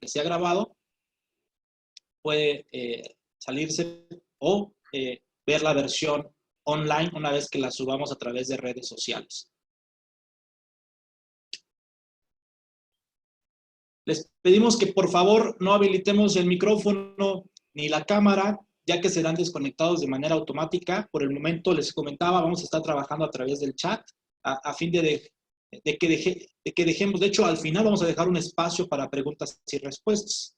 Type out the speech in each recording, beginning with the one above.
que sea grabado, puede salirse o ver la versión online una vez que la subamos a través de redes sociales. Les pedimos que por favor no habilitemos el micrófono ni la cámara, ya que serán desconectados de manera automática. Por el momento, les comentaba, vamos a estar trabajando a través del chat a fin de que dejemos, de hecho, al final vamos a dejar un espacio para preguntas y respuestas.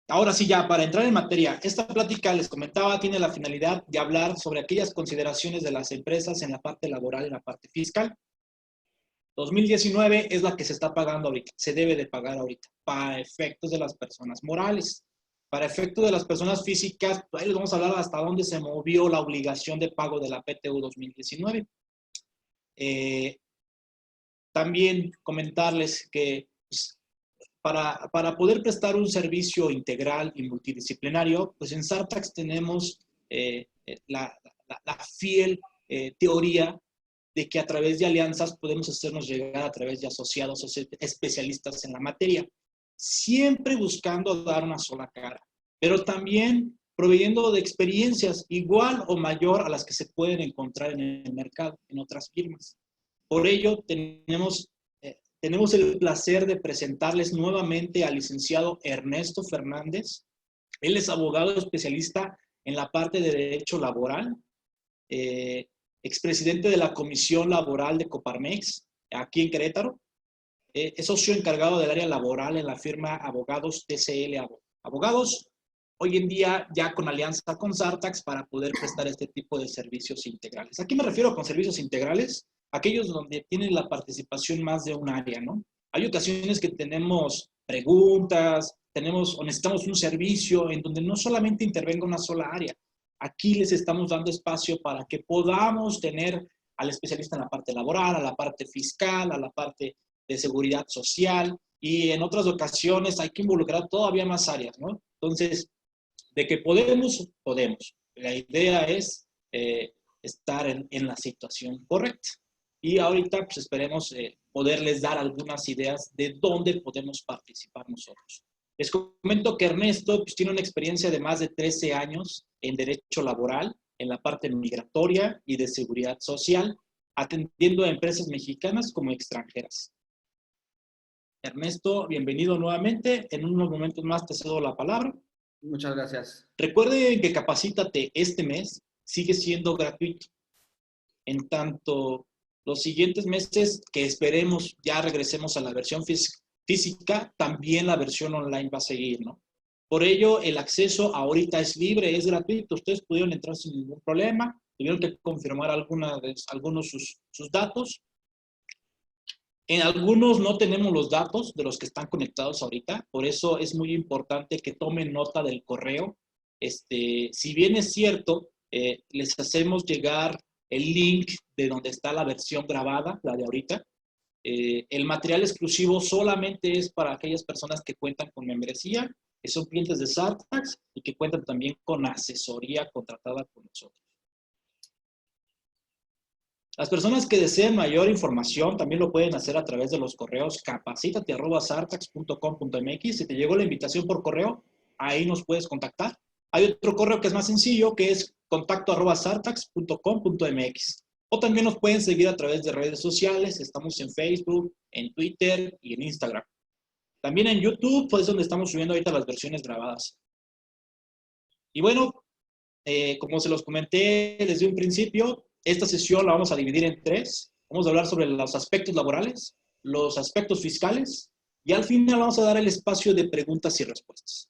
Ahora sí, ya para entrar en materia, esta plática, les comentaba, tiene la finalidad de hablar sobre aquellas consideraciones de las empresas en la parte laboral y en la parte fiscal. 2019 es la que se está pagando ahorita, se debe de pagar ahorita, para efectos de las personas morales. Para efectos de las personas físicas, ahí les vamos a hablar hasta dónde se movió la obligación de pago de la PTU 2019. También comentarles que pues, para poder prestar un servicio integral y multidisciplinario, pues en Sartax tenemos la fiel teoría de que a través de alianzas podemos hacernos llegar a través de asociados o especialistas en la materia, siempre buscando dar una sola cara, pero también proveyendo de experiencias igual o mayor a las que se pueden encontrar en el mercado, en otras firmas. Por ello, tenemos el placer de presentarles nuevamente al licenciado Ernesto Fernández. Él es abogado especialista en la parte de Derecho Laboral, expresidente de la Comisión Laboral de Coparmex, aquí en Querétaro. Es socio encargado del área laboral en la firma Abogados TCL Abogados, hoy en día ya con alianza con Sartax para poder prestar este tipo de servicios integrales. ¿A qué me refiero con servicios integrales? Aquellos donde tienen la participación más de un área, ¿no? Hay ocasiones que tenemos preguntas, o necesitamos un servicio en donde no solamente intervenga una sola área. Aquí les estamos dando espacio para que podamos tener al especialista en la parte laboral, a la parte fiscal, a la parte de seguridad social, y en otras ocasiones hay que involucrar todavía más áreas, ¿no? Entonces, de que podemos, podemos. La idea es estar en la situación correcta. Y ahorita pues esperemos poderles dar algunas ideas de dónde podemos participar nosotros. Les comento que Ernesto pues, tiene una experiencia de más de 13 años en Derecho Laboral, en la parte migratoria y de seguridad social, atendiendo a empresas mexicanas como extranjeras. Ernesto, bienvenido nuevamente. En unos momentos más te cedo la palabra. Muchas gracias. Recuerden que Capacítate este mes sigue siendo gratuito. En tanto, los siguientes meses que esperemos ya regresemos a la versión física, también la versión online va a seguir, ¿no? Por ello, el acceso ahorita es libre, es gratuito. Ustedes pudieron entrar sin ningún problema, tuvieron que confirmar algunos sus datos. En algunos no tenemos los datos de los que están conectados ahorita, por eso es muy importante que tomen nota del correo. Si bien es cierto, les hacemos llegar el link de donde está la versión grabada, la de ahorita. El material exclusivo solamente es para aquellas personas que cuentan con membresía, que son clientes de Sartax y que cuentan también con asesoría contratada con nosotros. Las personas que deseen mayor información también lo pueden hacer a través de los correos capacitate@sartax.com.mx. Si te llegó la invitación por correo, ahí nos puedes contactar. Hay otro correo que es más sencillo, que es contacto@sartax.com.mx. O también nos pueden seguir a través de redes sociales. Estamos en Facebook, en Twitter y en Instagram. También en YouTube, pues es donde estamos subiendo ahorita las versiones grabadas. Y bueno, como se los comenté desde un principio, esta sesión la vamos a dividir en 3. Vamos a hablar sobre los aspectos laborales, los aspectos fiscales y al final vamos a dar el espacio de preguntas y respuestas.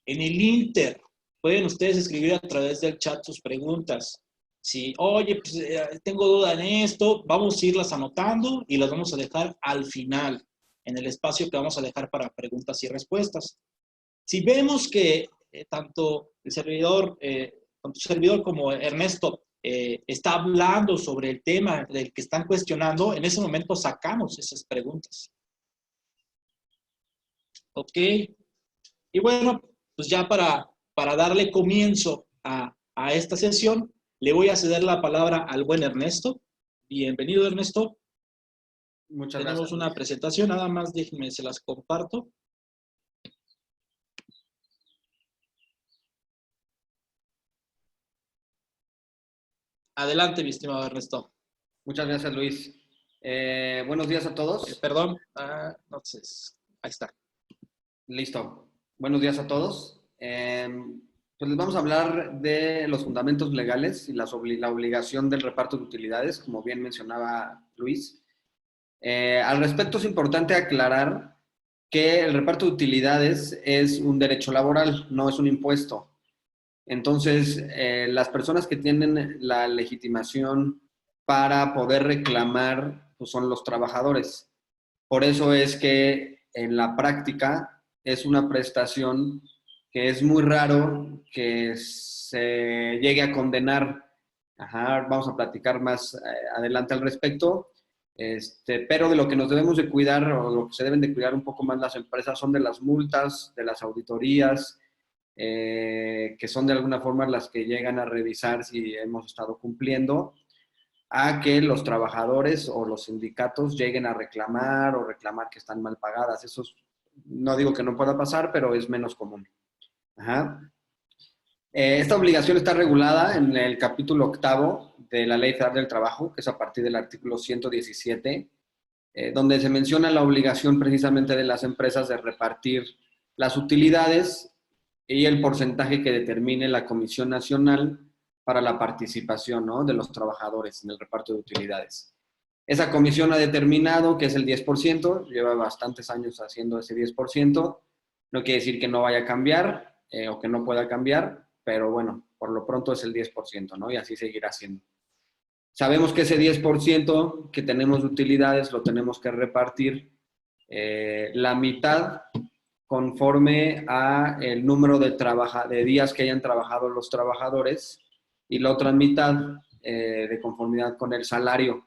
En el Inter, pueden ustedes escribir a través del chat sus preguntas. Si, oye, pues tengo duda en esto, vamos a irlas anotando y las vamos a dejar al final, en el espacio que vamos a dejar para preguntas y respuestas. Si vemos que tanto tu servidor como Ernesto está hablando sobre el tema del que están cuestionando, en ese momento sacamos esas preguntas. Ok. Y bueno, pues ya para darle comienzo a esta sesión, le voy a ceder la palabra al buen Ernesto. Bienvenido, Ernesto. Muchas Tenemos gracias. una presentación, nada más déjenme, se las comparto. Adelante, mi estimado Ernesto. Muchas gracias, Luis. Buenos días a todos. Perdón. Entonces, ahí está. Listo. Buenos días a todos. Pues les vamos a hablar de los fundamentos legales y la obligación del reparto de utilidades, como bien mencionaba Luis. Al respecto es importante aclarar que el reparto de utilidades es un derecho laboral, no es un impuesto. Entonces, las personas que tienen la legitimación para poder reclamar pues son los trabajadores. Por eso es que en la práctica es una prestación que es muy raro que se llegue a condenar. Vamos a platicar más adelante al respecto. Pero de lo que nos debemos de cuidar o lo que se deben de cuidar un poco más las empresas son de las multas, de las auditorías, que son de alguna forma las que llegan a revisar si hemos estado cumpliendo, a que los trabajadores o los sindicatos lleguen a reclamar o reclamar que están mal pagadas. Eso no digo que no pueda pasar, pero es menos común. Esta obligación está regulada en el capítulo 8 de la Ley Federal del Trabajo, que es a partir del artículo 117, donde se menciona la obligación precisamente de las empresas de repartir las utilidades y el porcentaje que determine la Comisión Nacional para la participación, ¿no?, de los trabajadores en el reparto de utilidades. Esa comisión ha determinado que es el 10%, lleva bastantes años haciendo ese 10%, no quiere decir que no vaya a cambiar o que no pueda cambiar, pero bueno, por lo pronto es el 10%, ¿no? Y así seguirá siendo. Sabemos que ese 10% que tenemos de utilidades lo tenemos que repartir la mitad conforme a el número de días que hayan trabajado los trabajadores y la otra mitad de conformidad con el salario.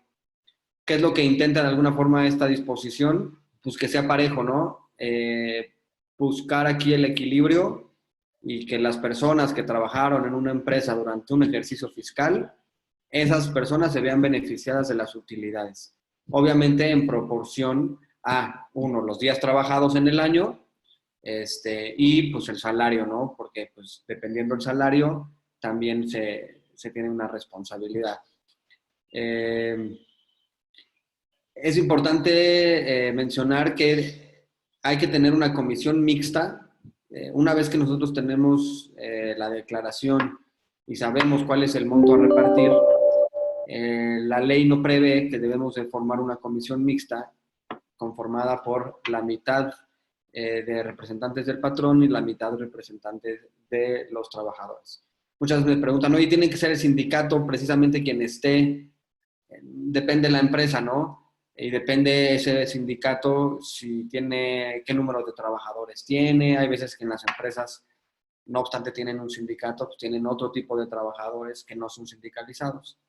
¿Qué es lo que intenta de alguna forma esta disposición? Pues que sea parejo, ¿no? Buscar aquí el equilibrio y que las personas que trabajaron en una empresa durante un ejercicio fiscal, esas personas se vean beneficiadas de las utilidades. Obviamente en proporción a, uno, los días trabajados en el año, y pues el salario, ¿no? Porque pues dependiendo del salario también se tiene una responsabilidad. Es importante mencionar que hay que tener una comisión mixta. Una vez que nosotros tenemos la declaración y sabemos cuál es el monto a repartir, la ley no prevé que debemos de formar una comisión mixta conformada por la mitad de representantes del patrón y la mitad de representantes de los trabajadores. Muchas veces me preguntan, oye, ¿tiene que ser el sindicato precisamente quien esté? Depende de la empresa, ¿no? Y depende ese sindicato si tiene, qué número de trabajadores tiene. Hay veces que en las empresas, no obstante tienen un sindicato, pues tienen otro tipo de trabajadores que no son sindicalizados.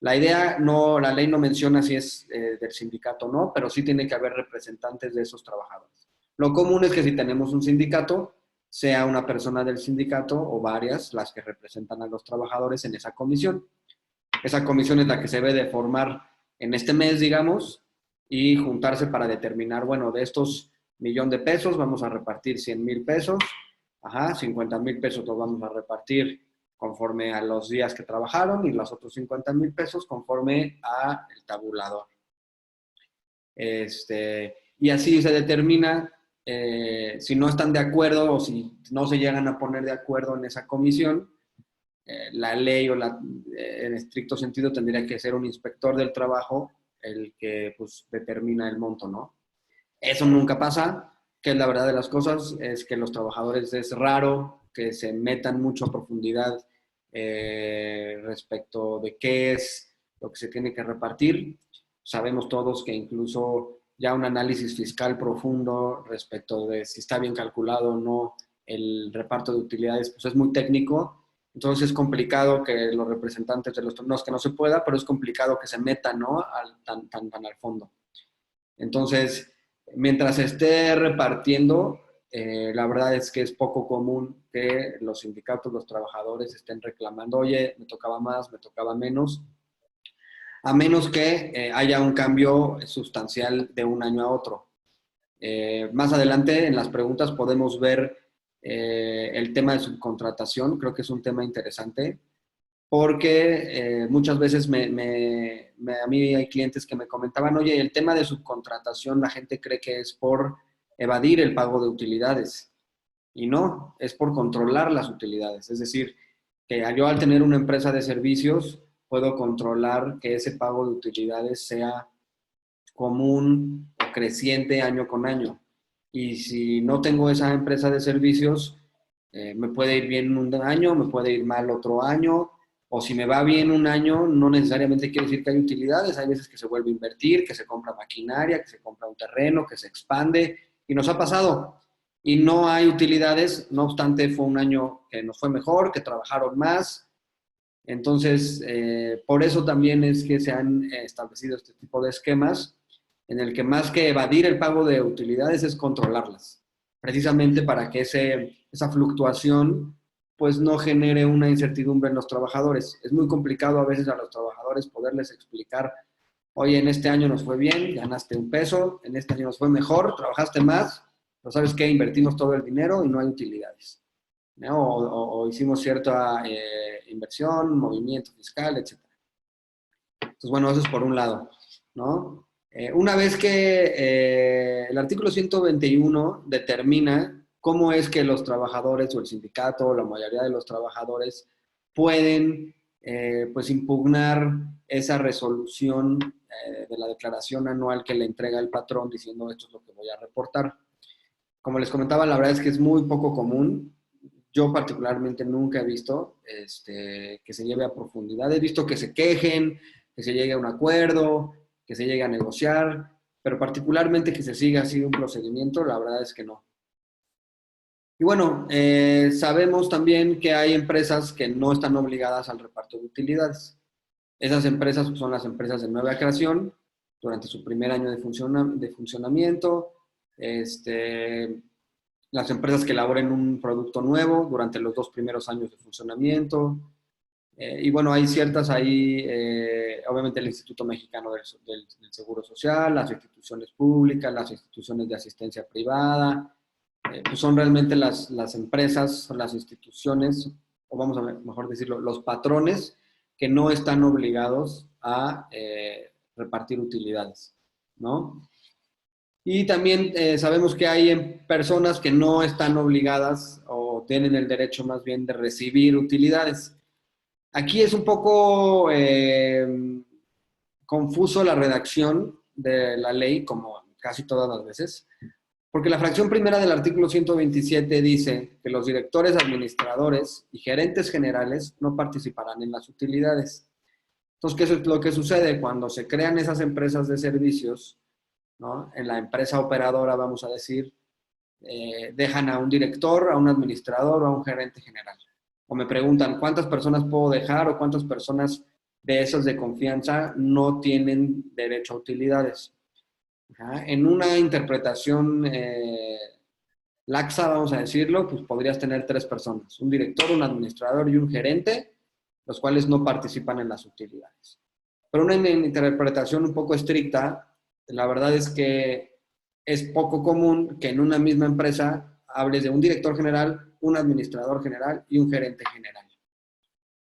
La idea, no, la ley no menciona si es del sindicato o no, pero sí tiene que haber representantes de esos trabajadores. Lo común es que si tenemos un sindicato, sea una persona del sindicato o varias las que representan a los trabajadores en esa comisión. Esa comisión es la que se debe de formar en este mes, digamos, y juntarse para determinar, bueno, de estos $1,000,000 vamos a repartir 100,000 pesos, 50,000 pesos los vamos a repartir conforme a los días que trabajaron y los otros 50,000 pesos conforme a el tabulador. Y así se determina si no están de acuerdo o si no se llegan a poner de acuerdo en esa comisión, la ley o en estricto sentido tendría que ser un inspector del trabajo el que pues determina el monto, ¿no? Eso nunca pasa, que es la verdad de las cosas, es que los trabajadores es raro que se metan mucho a profundidad respecto de qué es lo que se tiene que repartir. Sabemos todos que incluso ya un análisis fiscal profundo respecto de si está bien calculado o no el reparto de utilidades, pues es muy técnico. Entonces es complicado que los representantes de los... No es que no se pueda, pero es complicado que se metan, ¿no?, tan al fondo. Entonces, mientras se esté repartiendo, la verdad es que es poco común que los sindicatos, los trabajadores estén reclamando, oye, me tocaba más, me tocaba menos, a menos que haya un cambio sustancial de un año a otro. Más adelante en las preguntas podemos ver el tema de subcontratación. Creo que es un tema interesante porque muchas veces a mí hay clientes que me comentaban, oye, el tema de subcontratación la gente cree que es por evadir el pago de utilidades. Y no, es por controlar las utilidades. Es decir, que yo al tener una empresa de servicios puedo controlar que ese pago de utilidades sea común o creciente año con año. Y si no tengo esa empresa de servicios, me puede ir bien un año, me puede ir mal otro año, o si me va bien un año, no necesariamente quiere decir que hay utilidades. Hay veces que se vuelve a invertir, que se compra maquinaria, que se compra un terreno, que se expande, y nos ha pasado. Y no hay utilidades, no obstante, fue un año que nos fue mejor, que trabajaron más. Entonces, por eso también es que se han establecido este tipo de esquemas en el que más que evadir el pago de utilidades es controlarlas, precisamente para que esa fluctuación pues no genere una incertidumbre en los trabajadores. Es muy complicado a veces a los trabajadores poderles explicar, oye, en este año nos fue bien, ganaste un peso, en este año nos fue mejor, trabajaste más, pero ¿sabes qué? Invertimos todo el dinero y no hay utilidades, ¿no? O hicimos cierta inversión, movimiento fiscal, etc. Entonces, bueno, eso es por un lado, ¿no? Una vez que el artículo 121 determina cómo es que los trabajadores o el sindicato o la mayoría de los trabajadores pueden pues impugnar esa resolución de la declaración anual que le entrega el patrón diciendo esto es lo que voy a reportar. Como les comentaba, la verdad es que es muy poco común. Yo particularmente nunca he visto que se lleve a profundidad. He visto que se quejen, que se llegue a un acuerdo, que se llegue a negociar, pero particularmente que se siga así un procedimiento, la verdad es que no. Y bueno, sabemos también que hay empresas que no están obligadas al reparto de utilidades. Esas empresas son las empresas de nueva creación, durante su primer año de funcionamiento, las empresas que elaboren un producto nuevo durante los 2 primeros años de funcionamiento. Y bueno, hay ciertas ahí, obviamente el Instituto Mexicano del Seguro Social, las instituciones públicas, las instituciones de asistencia privada, pues son realmente las empresas, las instituciones, o vamos a mejor decirlo, los patrones que no están obligados a repartir utilidades, ¿no? Y también sabemos que hay personas que no están obligadas o tienen el derecho más bien de recibir utilidades. Aquí es un poco confuso la redacción de la ley, como casi todas las veces, porque la fracción primera del artículo 127 dice que los directores, administradores y gerentes generales no participarán en las utilidades. Entonces, ¿qué es lo que sucede? Cuando se crean esas empresas de servicios, ¿no? En la empresa operadora, vamos a decir, dejan a un director, a un administrador o a un gerente general. O me preguntan, ¿cuántas personas puedo dejar o cuántas personas de esas de confianza no tienen derecho a utilidades? Ajá. En una interpretación laxa, vamos a decirlo, pues podrías tener 3 personas, un director, un administrador y un gerente, los cuales no participan en las utilidades. Pero una interpretación un poco estricta, la verdad es que es poco común que en una misma empresa hables de un director general, un administrador general y un gerente general.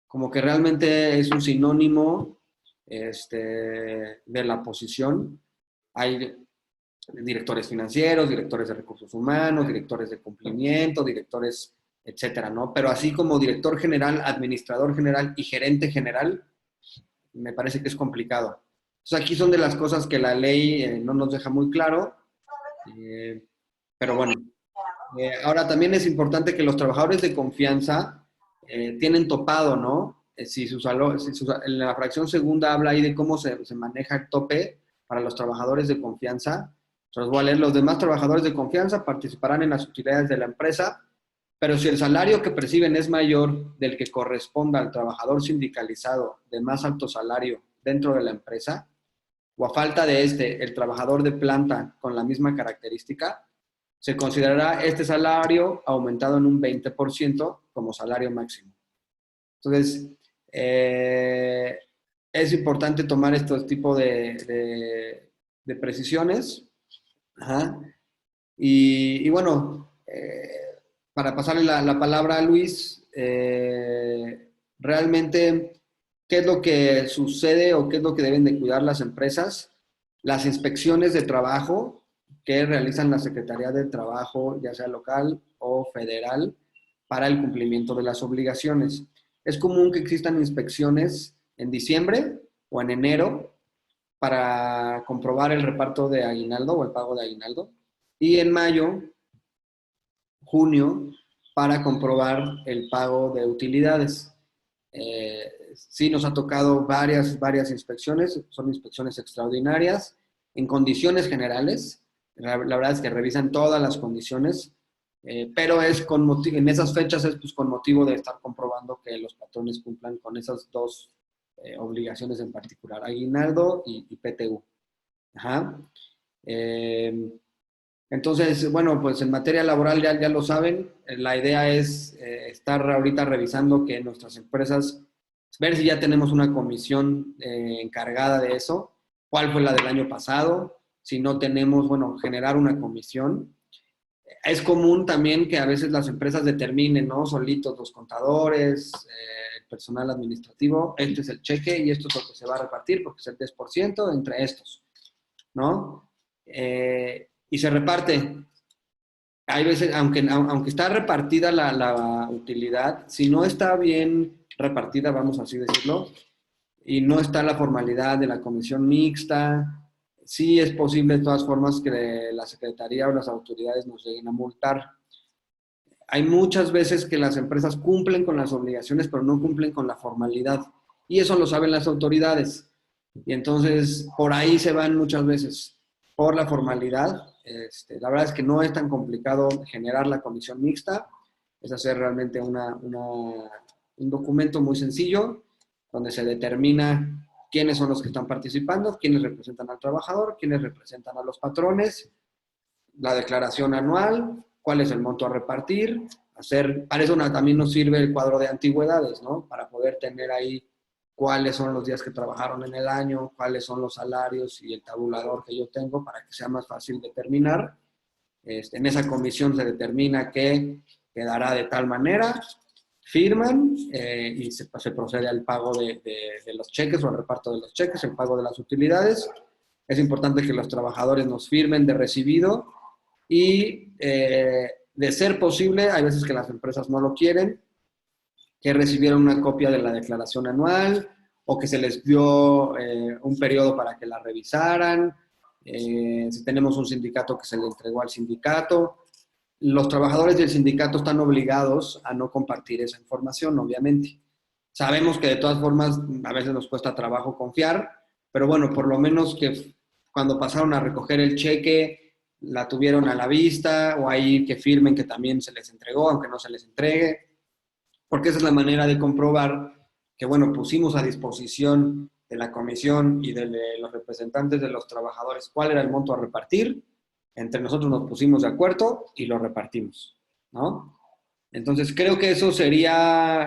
Como que realmente es un sinónimo de la posición. Hay directores financieros, directores de recursos humanos, directores de cumplimiento, directores, etcétera, ¿no? Pero así como director general, administrador general y gerente general, me parece que es complicado. Entonces aquí son de las cosas que la ley no nos deja muy claro, pero bueno. Ahora también es importante que los trabajadores de confianza tienen topado, ¿no? En la fracción segunda habla ahí de cómo se maneja el tope para los trabajadores de confianza. Entonces voy a leer, los demás trabajadores de confianza participarán en las utilidades de la empresa, pero si el salario que perciben es mayor del que corresponda al trabajador sindicalizado de más alto salario dentro de la empresa, o a falta de el trabajador de planta con la misma característica, se considerará este salario aumentado en un 20% como salario máximo. Entonces, es importante tomar estos tipos de precisiones. Ajá. Y bueno, para pasarle la palabra a Luis, realmente ¿Qué es lo que sucede o qué es lo que deben de cuidar las empresas? Las inspecciones de trabajo que realizan la Secretaría de Trabajo, ya sea local o federal, para el cumplimiento de las obligaciones. Es común que existan inspecciones en diciembre o en enero para comprobar el reparto de aguinaldo o el pago de aguinaldo, y en mayo, junio, para comprobar el pago de utilidades. Sí nos ha tocado varias inspecciones, son inspecciones extraordinarias, en condiciones generales. La verdad es que revisan todas las condiciones, pero es con en esas fechas es pues, con motivo de estar comprobando que los patrones cumplan con esas dos obligaciones en particular, aguinaldo y PTU. Ajá. Entonces, bueno, pues en materia laboral ya lo saben, la idea es estar ahorita revisando que nuestras empresas, ver si ya tenemos una comisión encargada de eso, cuál fue la del año pasado, si no tenemos, bueno, generar una comisión. Es común también que a veces las empresas determinen, ¿no? Solitos los contadores, el personal administrativo, este es el cheque y esto es lo que se va a repartir porque es el 10% entre estos, ¿no? Y se reparte. Hay veces, aunque está repartida la utilidad, si no está bien repartida, vamos así decirlo, y no está la formalidad de la comisión mixta, sí es posible de todas formas que la Secretaría o las autoridades nos lleguen a multar. Hay muchas veces que las empresas cumplen con las obligaciones, pero no cumplen con la formalidad. Y eso lo saben las autoridades. Y entonces, por ahí se van muchas veces, por la formalidad. La verdad es que no es tan complicado generar la comisión mixta. Es hacer realmente un documento muy sencillo, donde se determina quiénes son los que están participando, quiénes representan al trabajador, quiénes representan a los patrones, la declaración anual, cuál es el monto a repartir, para eso también nos sirve el cuadro de antigüedades, ¿no? Para poder tener ahí cuáles son los días que trabajaron en el año, cuáles son los salarios y el tabulador que yo tengo para que sea más fácil determinar. En esa comisión se determina que quedará de tal manera, firman y se procede al pago de los cheques o al reparto de los cheques, el pago de las utilidades. Es importante que los trabajadores nos firmen de recibido y de ser posible, hay veces que las empresas no lo quieren, que recibieron una copia de la declaración anual o que se les dio un periodo para que la revisaran. Si tenemos un sindicato, que se le entregó al sindicato. Los trabajadores del sindicato están obligados a no compartir esa información, obviamente. Sabemos que de todas formas a veces nos cuesta trabajo confiar, pero bueno, por lo menos que cuando pasaron a recoger el cheque la tuvieron a la vista, o ahí que firmen que también se les entregó, aunque no se les entregue, porque esa es la manera de comprobar que, bueno, pusimos a disposición de la comisión y de los representantes de los trabajadores cuál era el monto a repartir, entre nosotros nos pusimos de acuerdo y lo repartimos, ¿no? Entonces, creo que eso sería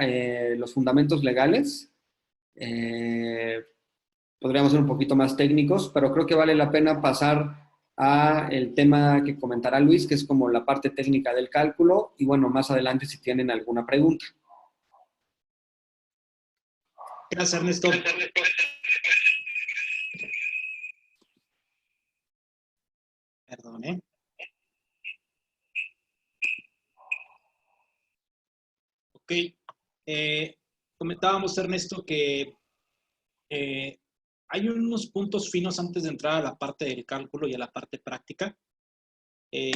los fundamentos legales. Podríamos ser un poquito más técnicos, pero creo que vale la pena pasar a el tema que comentará Luis, que es como la parte técnica del cálculo, y bueno, más adelante si tienen alguna pregunta. Gracias, Ernesto. Perdón, ¿eh? Ok. Comentábamos, Ernesto, que hay unos puntos finos antes de entrar a la parte del cálculo y a la parte práctica.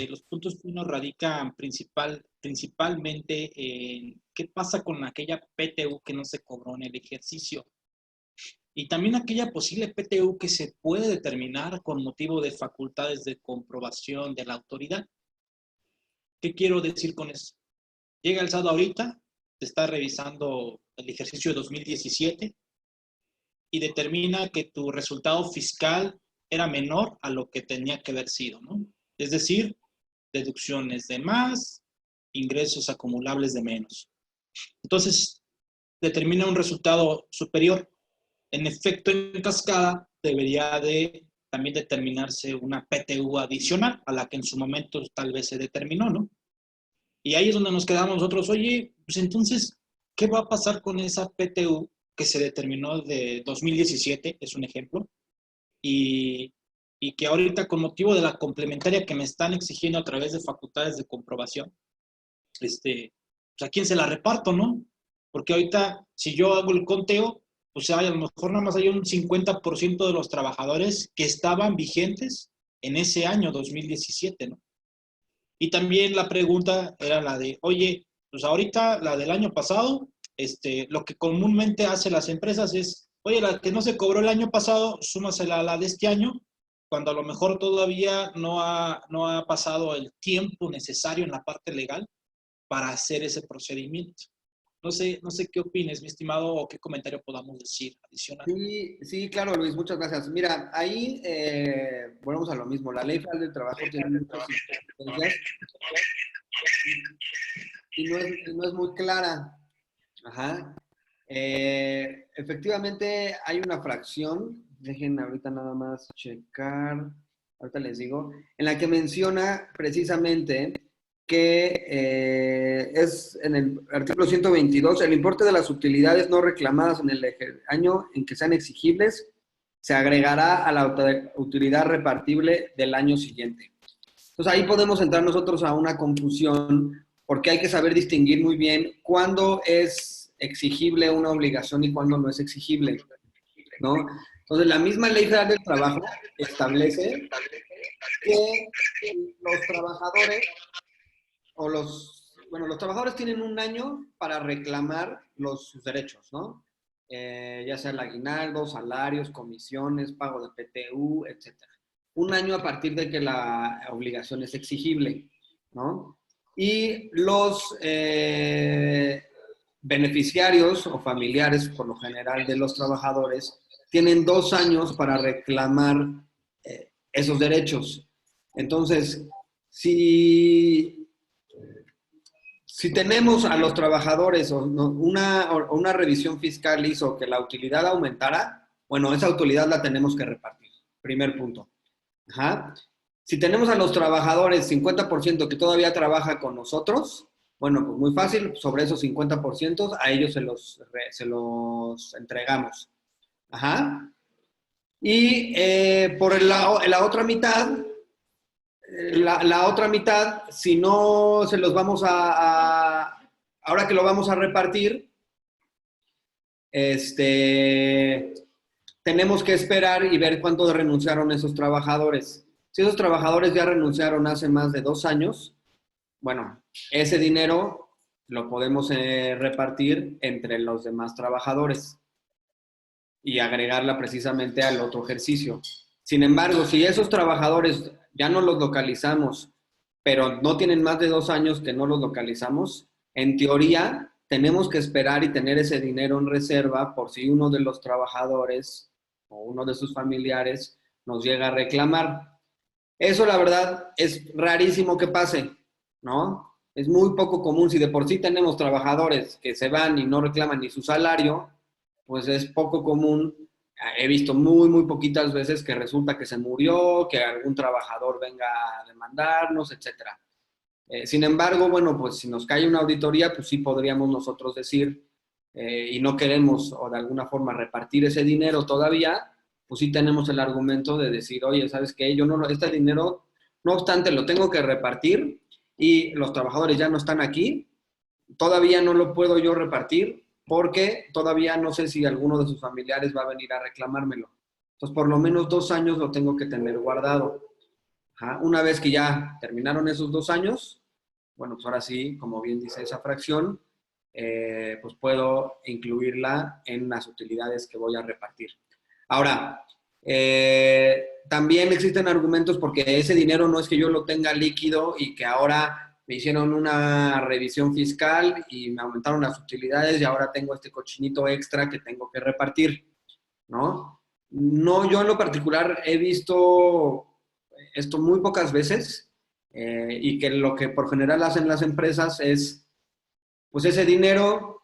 Los puntos finos radican principalmente en qué pasa con aquella PTU que no se cobró en el ejercicio. Y también aquella posible PTU que se puede determinar con motivo de facultades de comprobación de la autoridad. ¿Qué quiero decir con eso? Llega el SAT ahorita, te está revisando el ejercicio de 2017 y determina que tu resultado fiscal era menor a lo que tenía que haber sido, ¿no? Es decir, deducciones de más, ingresos acumulables de menos. Entonces, determina un resultado superior. En efecto, en cascada, debería de también determinarse una PTU adicional a la que en su momento tal vez se determinó, ¿no? Y ahí es donde nos quedamos nosotros, oye, pues entonces, ¿qué va a pasar con esa PTU que se determinó de 2017, es un ejemplo, y, y que ahorita con motivo de la complementaria que me están exigiendo a través de facultades de comprobación, pues a quién se la reparto, ¿no? Porque ahorita, si yo hago el conteo, pues a lo mejor nada más hay un 50% de los trabajadores que estaban vigentes en ese año 2017, ¿no? Y también la pregunta era la de, oye, pues ahorita la del año pasado, lo que comúnmente hacen las empresas es, oye, la que no se cobró el año pasado, súmasela a la de este año, cuando a lo mejor todavía no ha pasado el tiempo necesario en la parte legal para hacer ese procedimiento. No sé qué opines, mi estimado, o qué comentario podamos decir adicional. Sí, sí, claro, Luis, muchas gracias. Mira, ahí volvemos a lo mismo. La Ley Federal del Trabajo tiene muchas inconsistencias y no es muy clara. Ajá. Efectivamente, hay una fracción, dejen ahorita nada más checar, ahorita les digo, en la que menciona precisamente que es en el artículo 122, el importe de las utilidades no reclamadas en el año en que sean exigibles se agregará a la utilidad repartible del año siguiente. Entonces ahí podemos entrar nosotros a una confusión porque hay que saber distinguir muy bien cuándo es exigible una obligación y cuándo no es exigible, ¿no? Entonces la misma Ley Federal del Trabajo establece que los trabajadores los trabajadores tienen un año para reclamar sus derechos, ¿no? Ya sea el aguinaldo, salarios, comisiones, pago de PTU, etcétera. Un año a partir de que la obligación es exigible, ¿no? Y los beneficiarios o familiares, por lo general, de los trabajadores, tienen 2 años para reclamar esos derechos. Entonces, si tenemos a los trabajadores o una revisión fiscal hizo que la utilidad aumentara, bueno, esa utilidad la tenemos que repartir. Primer punto. Ajá. Si tenemos a los trabajadores 50% que todavía trabaja con nosotros, bueno, pues muy fácil, sobre esos 50% a ellos se los entregamos. Ajá. Y por la otra mitad, la otra mitad, si no se los vamos ahora que lo vamos a repartir, tenemos que esperar y ver cuánto renunciaron esos trabajadores. Si esos trabajadores ya renunciaron hace más de 2 años, bueno, ese dinero lo podemos repartir entre los demás trabajadores y agregarla precisamente al otro ejercicio. Sin embargo, si esos trabajadores ya no los localizamos, pero no tienen más de 2 años que no los localizamos, en teoría tenemos que esperar y tener ese dinero en reserva por si uno de los trabajadores o uno de sus familiares nos llega a reclamar. Eso, la verdad, es rarísimo que pase, ¿no? Es muy poco común. Si de por sí tenemos trabajadores que se van y no reclaman ni su salario, pues es poco común. He visto muy, muy poquitas veces que resulta que se murió, que algún trabajador venga a demandarnos, etcétera. Sin embargo, bueno, pues si nos cae una auditoría, pues sí podríamos nosotros decir, y no queremos o de alguna forma repartir ese dinero todavía, pues sí tenemos el argumento de decir, oye, ¿sabes qué? Yo no, este dinero, no obstante, lo tengo que repartir y los trabajadores ya no están aquí, todavía no lo puedo yo repartir porque todavía no sé si alguno de sus familiares va a venir a reclamármelo. Entonces, por lo menos 2 años lo tengo que tener guardado. Ajá. Una vez que ya terminaron esos 2 años, bueno, pues ahora sí, como bien dice esa fracción, pues puedo incluirla en las utilidades que voy a repartir. Ahora, también existen argumentos porque ese dinero no es que yo lo tenga líquido y que ahora me hicieron una revisión fiscal y me aumentaron las utilidades y ahora tengo este cochinito extra que tengo que repartir, ¿no? No, yo en lo particular he visto esto muy pocas veces y que lo que por general hacen las empresas es, pues ese dinero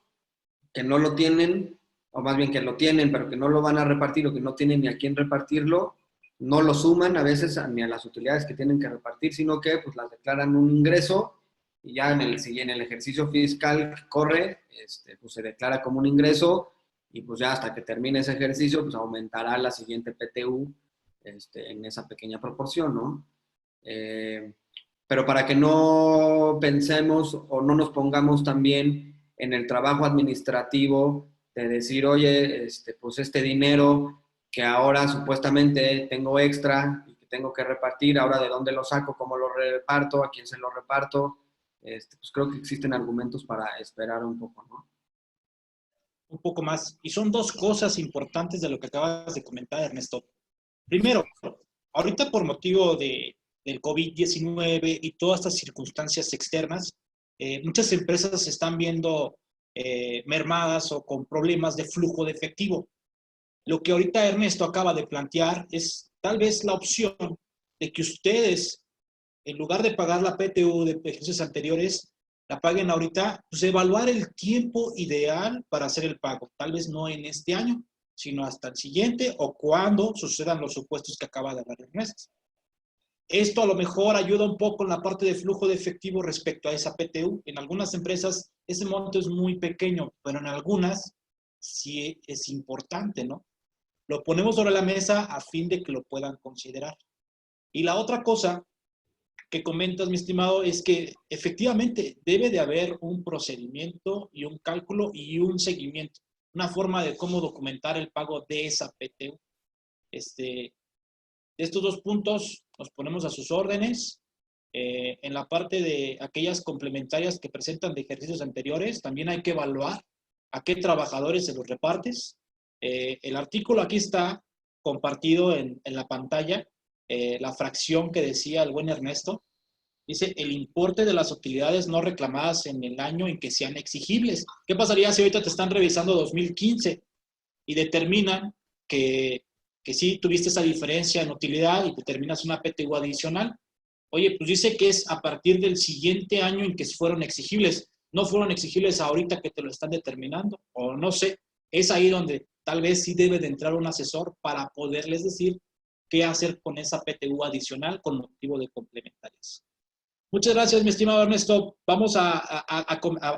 que no lo tienen, o más bien que lo tienen, pero que no lo van a repartir o que no tienen ni a quién repartirlo, no lo suman a veces ni a las utilidades que tienen que repartir, sino que pues las declaran un ingreso y ya en el ejercicio fiscal que corre, pues se declara como un ingreso y pues ya hasta que termine ese ejercicio, pues aumentará la siguiente PTU en esa pequeña proporción, ¿no? Pero para que no pensemos o no nos pongamos también en el trabajo administrativo de decir, oye, pues este dinero que ahora supuestamente tengo extra y que tengo que repartir, ahora de dónde lo saco, cómo lo reparto, a quién se lo reparto, pues creo que existen argumentos para esperar un poco, ¿no? Un poco más. Y son dos cosas importantes de lo que acabas de comentar, Ernesto. Primero, ahorita por motivo del COVID-19 y todas estas circunstancias externas, muchas empresas se están viendo mermadas o con problemas de flujo de efectivo. Lo que ahorita Ernesto acaba de plantear es tal vez la opción de que ustedes, en lugar de pagar la PTU de ejercicios anteriores, la paguen ahorita, pues evaluar el tiempo ideal para hacer el pago. Tal vez no en este año, sino hasta el siguiente o cuando sucedan los supuestos que acaba de hablar Ernesto. Esto a lo mejor ayuda un poco en la parte de flujo de efectivo respecto a esa PTU. En algunas empresas ese monto es muy pequeño, pero en algunas sí es importante, ¿no? Lo ponemos sobre la mesa a fin de que lo puedan considerar. Y la otra cosa que comentas, mi estimado, es que efectivamente debe de haber un procedimiento y un cálculo y un seguimiento, una forma de cómo documentar el pago de esa PTU. De estos dos puntos nos ponemos a sus órdenes. En la parte de aquellas complementarias que presentan de ejercicios anteriores, también hay que evaluar a qué trabajadores se los repartes. El artículo aquí está compartido en la pantalla, la fracción que decía el buen Ernesto. Dice, el importe de las utilidades no reclamadas en el año en que sean exigibles. ¿Qué pasaría si ahorita te están revisando 2015 y determinan que sí tuviste esa diferencia en utilidad y determinas una PTU adicional? Oye, pues dice que es a partir del siguiente año en que fueron exigibles. No fueron exigibles ahorita que te lo están determinando, o no sé. Es ahí donde tal vez sí debe de entrar un asesor para poderles decir qué hacer con esa PTU adicional con motivo de complementarias. Muchas gracias, mi estimado Ernesto. Vamos a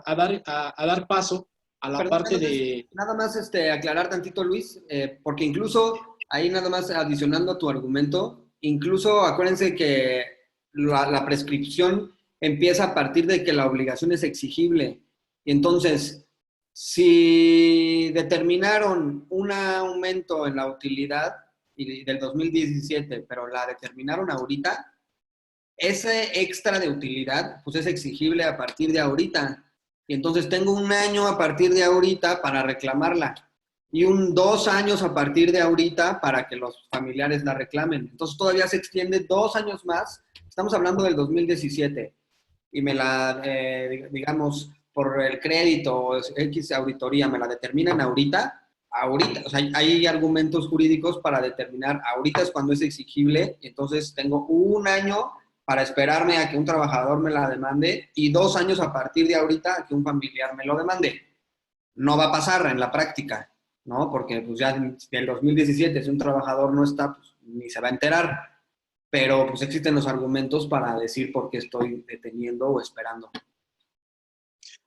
dar paso a la Perdón, parte de... nada más aclarar tantito, Luis, porque incluso ahí nada más adicionando a tu argumento, incluso acuérdense que la prescripción empieza a partir de que la obligación es exigible. Y entonces, si determinaron un aumento en la utilidad del 2017, pero la determinaron ahorita, ese extra de utilidad pues es exigible a partir de ahorita. Y entonces tengo un año a partir de ahorita para reclamarla y 2 años a partir de ahorita para que los familiares la reclamen. Entonces todavía se extiende 2 años más. Estamos hablando del 2017 y me la, digamos, por el crédito X auditoría, me la determinan ahorita. O sea, hay argumentos jurídicos para determinar ahorita es cuando es exigible, entonces tengo un año para esperarme a que un trabajador me la demande y 2 años a partir de ahorita a que un familiar me lo demande. No va a pasar en la práctica, ¿no? Porque pues ya en el 2017 si un trabajador no está, pues ni se va a enterar. Pero pues existen los argumentos para decir por qué estoy deteniendo o esperando.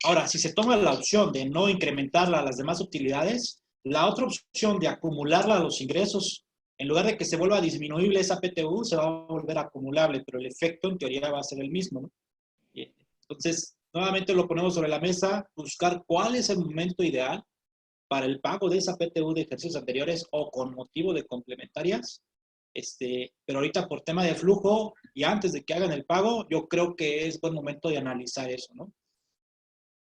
Ahora, si se toma la opción de no incrementarla a las demás utilidades, la otra opción de acumularla a los ingresos, en lugar de que se vuelva disminuible esa PTU, se va a volver acumulable, pero el efecto en teoría va a ser el mismo, ¿no? Entonces, nuevamente lo ponemos sobre la mesa, buscar cuál es el momento ideal para el pago de esa PTU de ejercicios anteriores o con motivo de complementarias. Pero ahorita por tema de flujo y antes de que hagan el pago, yo creo que es buen momento de analizar eso, ¿no?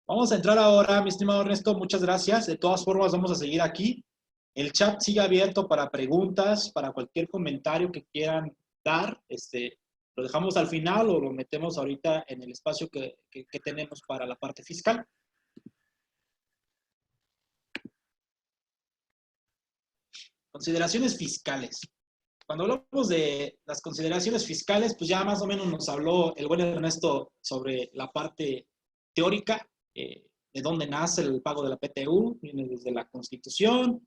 Vamos a entrar ahora, mi estimado Ernesto, muchas gracias. De todas formas, vamos a seguir aquí. El chat sigue abierto para preguntas, para cualquier comentario que quieran dar. Lo dejamos al final o lo metemos ahorita en el espacio que tenemos para la parte fiscal. Consideraciones fiscales. Cuando hablamos de las consideraciones fiscales, pues ya más o menos nos habló el buen Ernesto sobre la parte teórica, de dónde nace el pago de la PTU, viene desde la Constitución.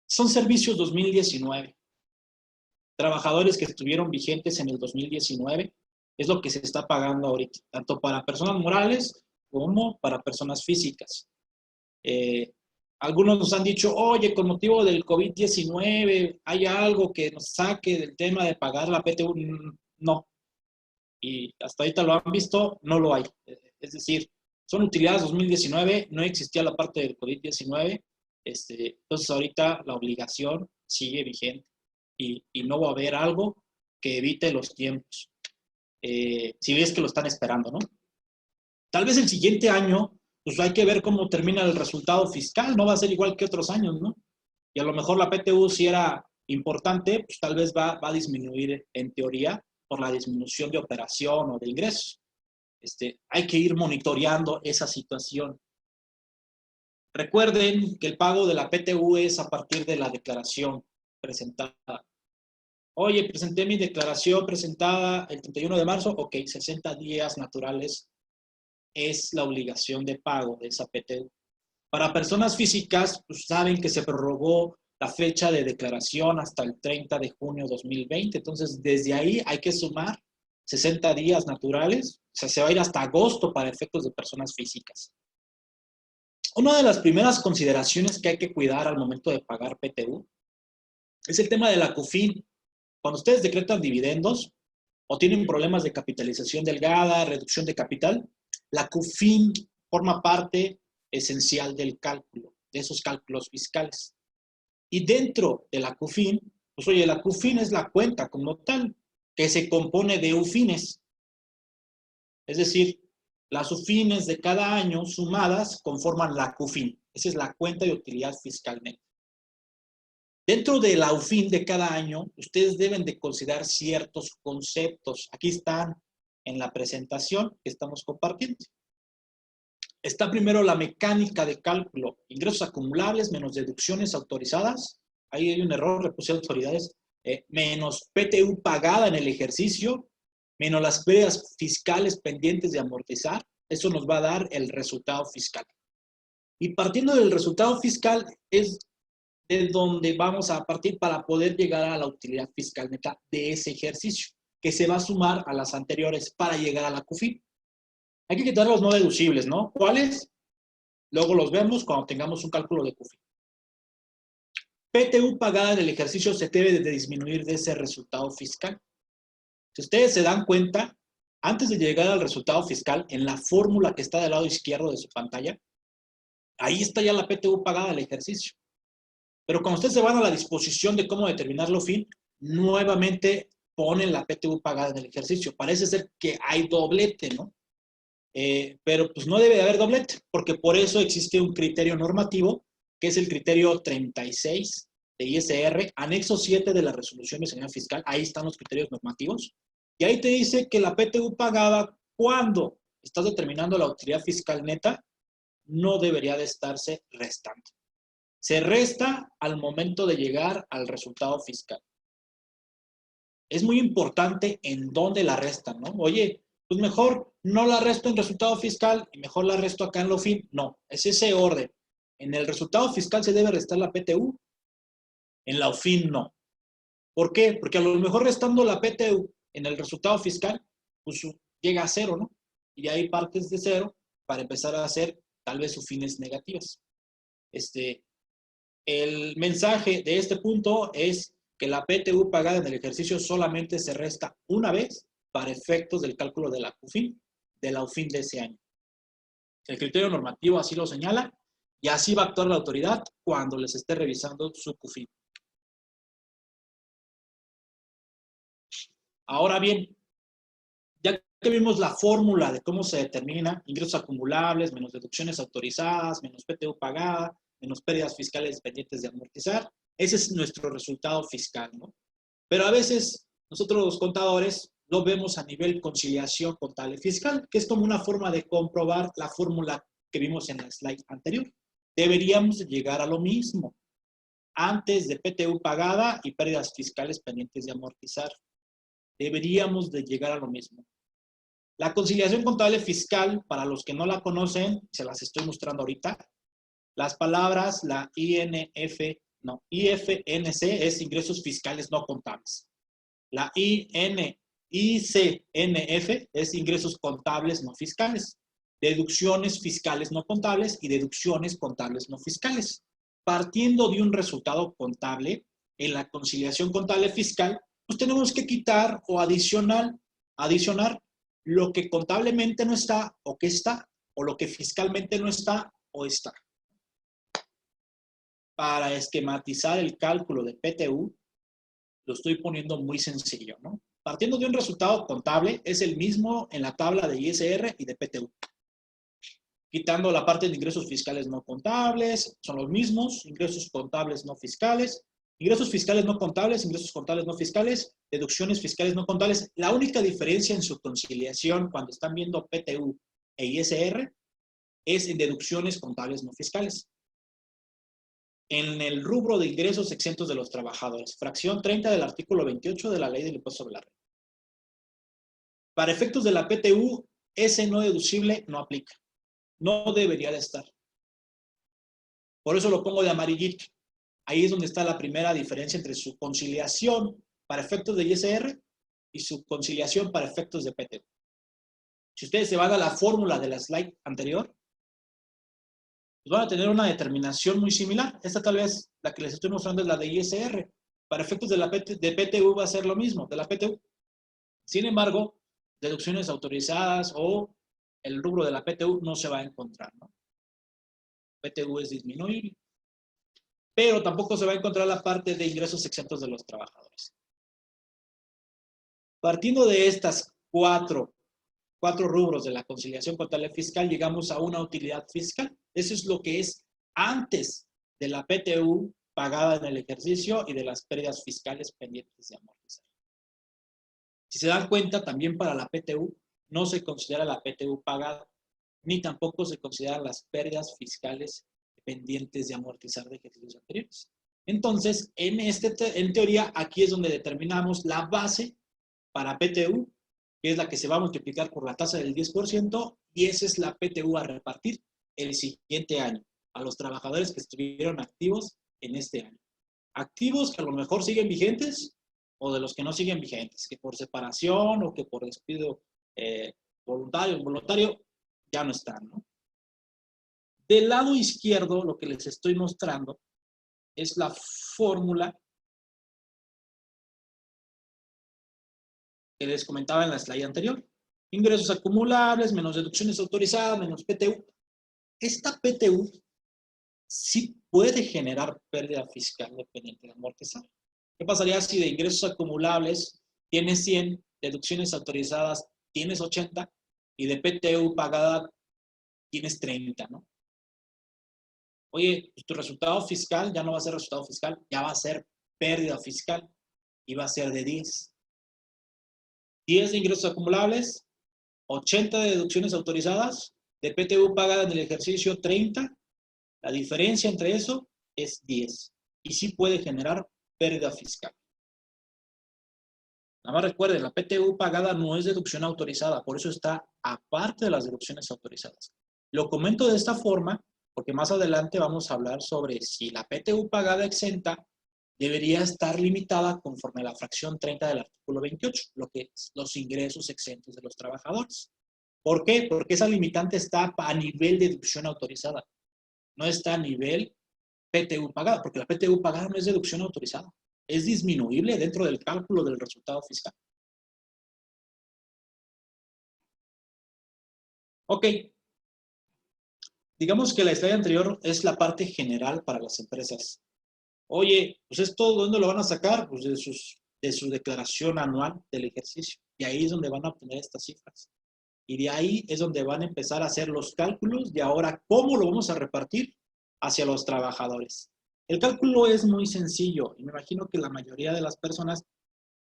Son servicios 2019. Trabajadores que estuvieron vigentes en el 2019, es lo que se está pagando ahorita, tanto para personas morales como para personas físicas. Algunos nos han dicho, oye, con motivo del COVID-19, ¿hay algo que nos saque del tema de pagar la PTU? No. Y hasta ahorita lo han visto, no lo hay. Es decir, son utilidades 2019, no existía la parte del COVID-19, entonces ahorita la obligación sigue vigente y no va a haber algo que evite los tiempos. Si ves que lo están esperando, ¿no? Tal vez el siguiente año, pues hay que ver cómo termina el resultado fiscal, no va a ser igual que otros años, ¿no? Y a lo mejor la PTU si era importante, pues tal vez va a disminuir en teoría por la disminución de operación o de ingresos. Hay que ir monitoreando esa situación. Recuerden que el pago de la PTU es a partir de la declaración presentada. Oye, presenté mi declaración presentada el 31 de marzo, ok, 60 días naturales es la obligación de pago de esa PTU. Para personas físicas, pues saben que se prorrogó la fecha de declaración hasta el 30 de junio de 2020, entonces desde ahí hay que sumar 60 días naturales, o sea, se va a ir hasta agosto para efectos de personas físicas. Una de las primeras consideraciones que hay que cuidar al momento de pagar PTU es el tema de la CUFIN. Cuando ustedes decretan dividendos o tienen problemas de capitalización delgada, reducción de capital, la CUFIN forma parte esencial del cálculo, de esos cálculos fiscales. Y dentro de la CUFIN, pues oye, la CUFIN es la cuenta como tal, que se compone de UFINes. Es decir, las UFINes de cada año sumadas conforman la CUFIN. Esa es la cuenta de utilidad fiscal neta. Dentro de la UFIN de cada año, ustedes deben de considerar ciertos conceptos. Aquí están en la presentación que estamos compartiendo. Está primero la mecánica de cálculo, ingresos acumulables menos deducciones autorizadas. Ahí hay un error, le puse autoridades, menos PTU pagada en el ejercicio, menos las pérdidas fiscales pendientes de amortizar. Eso nos va a dar el resultado fiscal. Y partiendo del resultado fiscal es de donde vamos a partir para poder llegar a la utilidad fiscal neta de ese ejercicio, que se va a sumar a las anteriores para llegar a la CUFIN. Hay que quitar los no deducibles, ¿no? ¿Cuáles? Luego los vemos cuando tengamos un cálculo de CUFIN. PTU pagada en el ejercicio se debe de disminuir de ese resultado fiscal. Si ustedes se dan cuenta, antes de llegar al resultado fiscal, en la fórmula que está del lado izquierdo de su pantalla, ahí está ya la PTU pagada del ejercicio. Pero cuando ustedes se van a la disposición de cómo determinar la UFIN, nuevamente ponen la PTU pagada en el ejercicio. Parece ser que hay doblete, ¿no? Pero pues no debe de haber doblete, porque por eso existe un criterio normativo, que es el criterio 36 de ISR, anexo 7 de la resolución de seguridad fiscal. Ahí están los criterios normativos. Y ahí te dice que la PTU pagada, cuando estás determinando la utilidad fiscal neta, no debería de estarse restando. Se resta al momento de llegar al resultado fiscal. Es muy importante en dónde la restan, ¿no? Oye, pues mejor no la resto en resultado fiscal y mejor la resto acá en la UFIN. No, es ese orden. En el resultado fiscal se debe restar la PTU, en la UFIN no. ¿Por qué? Porque a lo mejor restando la PTU en el resultado fiscal, pues llega a cero, ¿no? Y de ahí partes de cero para empezar a hacer tal vez UFINes negativas. El mensaje de este punto es que la PTU pagada en el ejercicio solamente se resta una vez para efectos del cálculo de la CUFIN, de la UFIN de ese año. El criterio normativo así lo señala y así va a actuar la autoridad cuando les esté revisando su CUFIN. Ahora bien, ya que vimos la fórmula de cómo se determina ingresos acumulables, menos deducciones autorizadas, menos PTU pagada, menos pérdidas fiscales pendientes de amortizar, ese es nuestro resultado fiscal, ¿no? Pero a veces nosotros los contadores lo vemos a nivel conciliación contable fiscal, que es como una forma de comprobar la fórmula que vimos en la slide anterior. Deberíamos llegar a lo mismo, antes de PTU pagada y pérdidas fiscales pendientes de amortizar. Deberíamos de llegar a lo mismo. La conciliación contable fiscal, para los que no la conocen, se las estoy mostrando ahorita. Las palabras, la IFNC es ingresos fiscales no contables. La ICNF es ingresos contables no fiscales. deducciones fiscales no contables y deducciones contables no fiscales. Partiendo de un resultado contable, en la conciliación contable fiscal, pues tenemos que quitar o adicionar lo que contablemente no está o que está, o lo que fiscalmente no está o está. Para esquematizar el cálculo de PTU, lo estoy poniendo muy sencillo, ¿no? Partiendo de un resultado contable, es el mismo en la tabla de ISR y de PTU. Quitando la parte de ingresos fiscales no contables, son los mismos, ingresos contables no fiscales, ingresos fiscales no contables, ingresos contables no fiscales, deducciones fiscales no contables. La única diferencia en su conciliación cuando están viendo PTU e ISR es en deducciones contables no fiscales. En el rubro de ingresos exentos de los trabajadores, fracción 30 del artículo 28 de la Ley del Impuesto sobre la Renta. Para efectos de la PTU, ese no deducible no aplica. No debería de estar. Por eso lo pongo de amarillito. Ahí es donde está la primera diferencia entre su conciliación para efectos de ISR y su conciliación para efectos de PTU. Si ustedes se van a la fórmula de la slide anterior, pues van a tener una determinación muy similar. Esta tal vez, la que les estoy mostrando es la de ISR. Para efectos de PTU va a ser lo mismo, de la PTU. Sin embargo, deducciones autorizadas o el rubro de la PTU no se va a encontrar, ¿no? PTU es disminuible. Pero tampoco se va a encontrar la parte de ingresos exentos de los trabajadores. Partiendo de estas cuatro rubros de la conciliación contable fiscal, llegamos a una utilidad fiscal. Eso es lo que es antes de la PTU pagada en el ejercicio y de las pérdidas fiscales pendientes de amortizar. Si se dan cuenta, también para la PTU no se considera la PTU pagada, ni tampoco se consideran las pérdidas fiscales pendientes de amortizar de ejercicios anteriores. Entonces, en teoría, aquí es donde determinamos la base para PTU, que es la que se va a multiplicar por la tasa del 10%, y esa es la PTU a repartir el siguiente año a los trabajadores que estuvieron activos en este año. Activos que a lo mejor siguen vigentes o de los que no siguen vigentes, que por separación o que por despido voluntario, ya no están, ¿no? Del lado izquierdo, lo que les estoy mostrando es la fórmula que les comentaba en la slide anterior. Ingresos acumulables, menos deducciones autorizadas, menos PTU. Esta PTU sí puede generar pérdida fiscal dependiente de amortizar. ¿Qué pasaría si de ingresos acumulables tienes 100, deducciones autorizadas tienes 80 y de PTU pagada tienes 30, ¿no? Oye, pues tu resultado fiscal ya no va a ser resultado fiscal, ya va a ser pérdida fiscal y va a ser de 10. 10 de ingresos acumulables, 80 de deducciones autorizadas, de PTU pagada en el ejercicio 30. La diferencia entre eso es 10 y sí puede generar pérdida fiscal. Nada más recuerden, la PTU pagada no es deducción autorizada, por eso está aparte de las deducciones autorizadas. Lo comento de esta forma porque más adelante vamos a hablar sobre si la PTU pagada exenta debería estar limitada conforme a la fracción 30 del artículo 28, lo que es los ingresos exentos de los trabajadores. ¿Por qué? Porque esa limitante está a nivel de deducción autorizada, no está a nivel PTU pagada, porque la PTU pagada no es deducción autorizada, es disminuible dentro del cálculo del resultado fiscal. Ok. Digamos que la slide anterior es la parte general para las empresas. Oye, pues esto, ¿dónde lo van a sacar? Pues de su declaración anual del ejercicio. Y ahí es donde van a obtener estas cifras. Y de ahí es donde van a empezar a hacer los cálculos de ahora cómo lo vamos a repartir hacia los trabajadores. El cálculo es muy sencillo y me imagino que la mayoría de las personas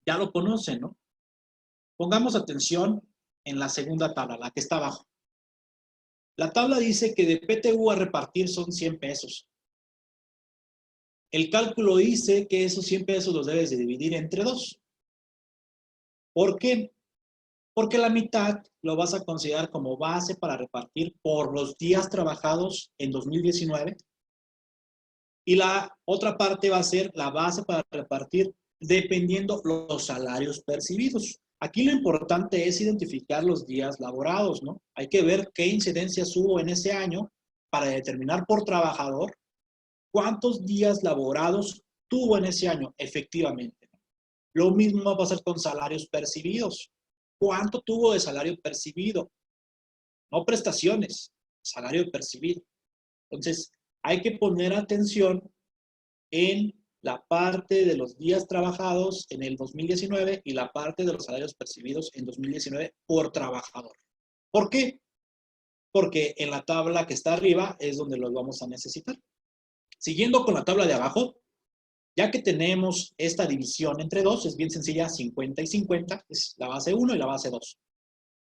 ya lo conocen, ¿no? Pongamos atención en la segunda tabla, la que está abajo. La tabla dice que de PTU a repartir son 100 pesos. El cálculo dice que esos 100 pesos los debes de dividir entre 2. ¿Por qué? Porque la mitad lo vas a considerar como base para repartir por los días trabajados en 2019 y la otra parte va a ser la base para repartir dependiendo los salarios percibidos. Aquí lo importante es identificar los días laborados, ¿no? Hay que ver qué incidencias hubo en ese año para determinar por trabajador cuántos días laborados tuvo en ese año efectivamente. Lo mismo va a pasar con salarios percibidos. ¿Cuánto tuvo de salario percibido? No prestaciones, salario percibido. Entonces, hay que poner atención en la parte de los días trabajados en el 2019 y la parte de los salarios percibidos en 2019 por trabajador. ¿Por qué? Porque en la tabla que está arriba es donde los vamos a necesitar. Siguiendo con la tabla de abajo, ya que tenemos esta división entre dos, es bien sencilla, 50 y 50, es la base 1 y la base 2.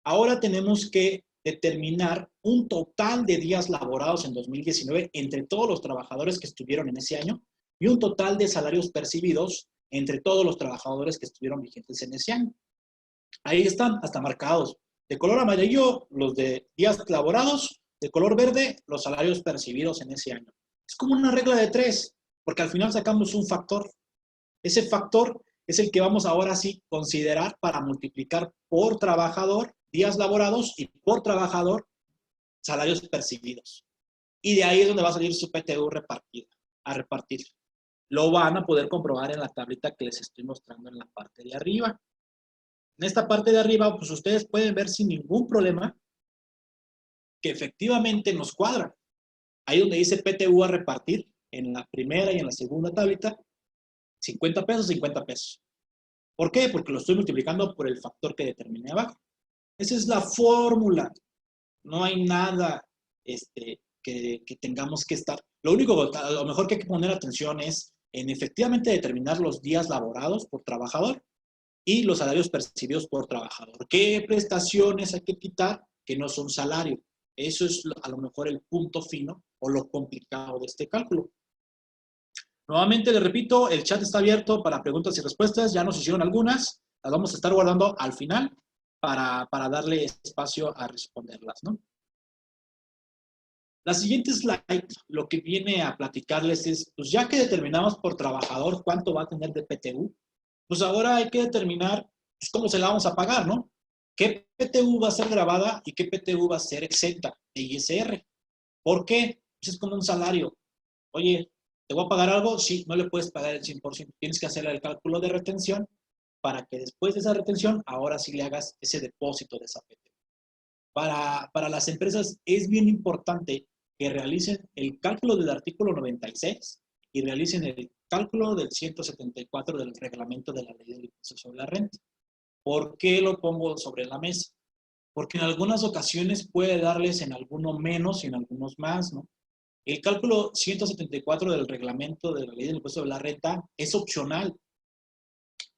Ahora tenemos que determinar un total de días laborados en 2019 entre todos los trabajadores que estuvieron en ese año y un total de salarios percibidos entre todos los trabajadores que estuvieron vigentes en ese año. Ahí están, hasta marcados. De color amarillo, los de días laborados, de color verde, los salarios percibidos en ese año. Es como una regla de 3, porque al final sacamos un factor. Ese factor es el que vamos ahora sí considerar para multiplicar por trabajador días laborados y por trabajador salarios percibidos. Y de ahí es donde va a salir su PTU a repartir. Lo van a poder comprobar en la tablita que les estoy mostrando en la parte de arriba. En esta parte de arriba, pues ustedes pueden ver sin ningún problema que efectivamente nos cuadra. Ahí donde dice PTU a repartir, en la primera y en la segunda tablita, 50 pesos, 50 pesos. ¿Por qué? Porque lo estoy multiplicando por el factor que determiné abajo. Esa es la fórmula. No hay nada que tengamos que estar. Lo único, a lo mejor que hay que poner atención es en efectivamente determinar los días laborados por trabajador y los salarios percibidos por trabajador. ¿Qué prestaciones hay que quitar que no son salario? Eso es a lo mejor el punto fino o lo complicado de este cálculo. Nuevamente les repito, el chat está abierto para preguntas y respuestas. Ya nos hicieron algunas. Las vamos a estar guardando al final para darle espacio a responderlas, ¿no? La siguiente slide, lo que viene a platicarles es, pues ya que determinamos por trabajador cuánto va a tener de PTU, pues ahora hay que determinar pues, cómo se la vamos a pagar, ¿no? ¿Qué PTU va a ser grabada y qué PTU va a ser exenta de ISR? ¿Por qué? Pues es como un salario. Oye, ¿te voy a pagar algo? Sí, no le puedes pagar el 100%. Tienes que hacer el cálculo de retención para que después de esa retención, ahora sí le hagas ese depósito de esa PTU. Para las empresas es bien importante que realicen el cálculo del artículo 96 y realicen el cálculo del 174 del reglamento de la ley del impuesto sobre la renta. ¿Por qué lo pongo sobre la mesa? Porque en algunas ocasiones puede darles en algunos menos y en algunos más, ¿no? El cálculo 174 del reglamento de la ley del impuesto sobre la renta es opcional,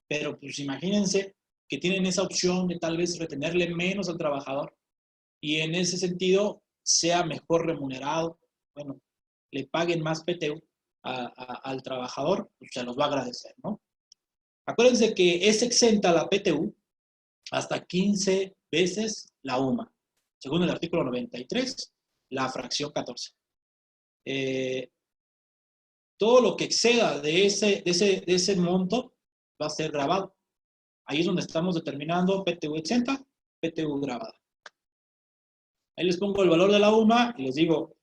pero pues imagínense que tienen esa opción de tal vez retenerle menos al trabajador y en ese sentido sea mejor remunerado, bueno, le paguen más PTU al trabajador, pues se los va a agradecer, ¿no? Acuérdense que es exenta la PTU hasta 15 veces la UMA, según el artículo 93, la fracción 14. Todo lo que exceda de ese monto va a ser grabado. Ahí es donde estamos determinando PTU exenta, PTU grabada. Ahí les pongo el valor de la UMA y les digo,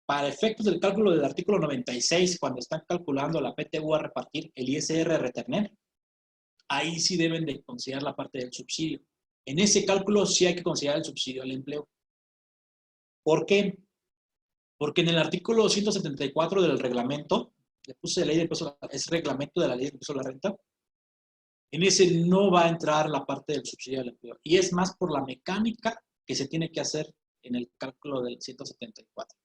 para efectos del cálculo del artículo 96, cuando están calculando la PTU a repartir, el ISR a retener, ahí sí deben de considerar la parte del subsidio. En ese cálculo sí hay que considerar el subsidio al empleo. ¿Por qué? Porque en el artículo 174 del reglamento, le puse ley de impuesto, es reglamento de la ley de impuesto a la renta, en ese no va a entrar la parte del subsidio al empleo. Y es más por la mecánica que se tiene que hacer en el cálculo del 174.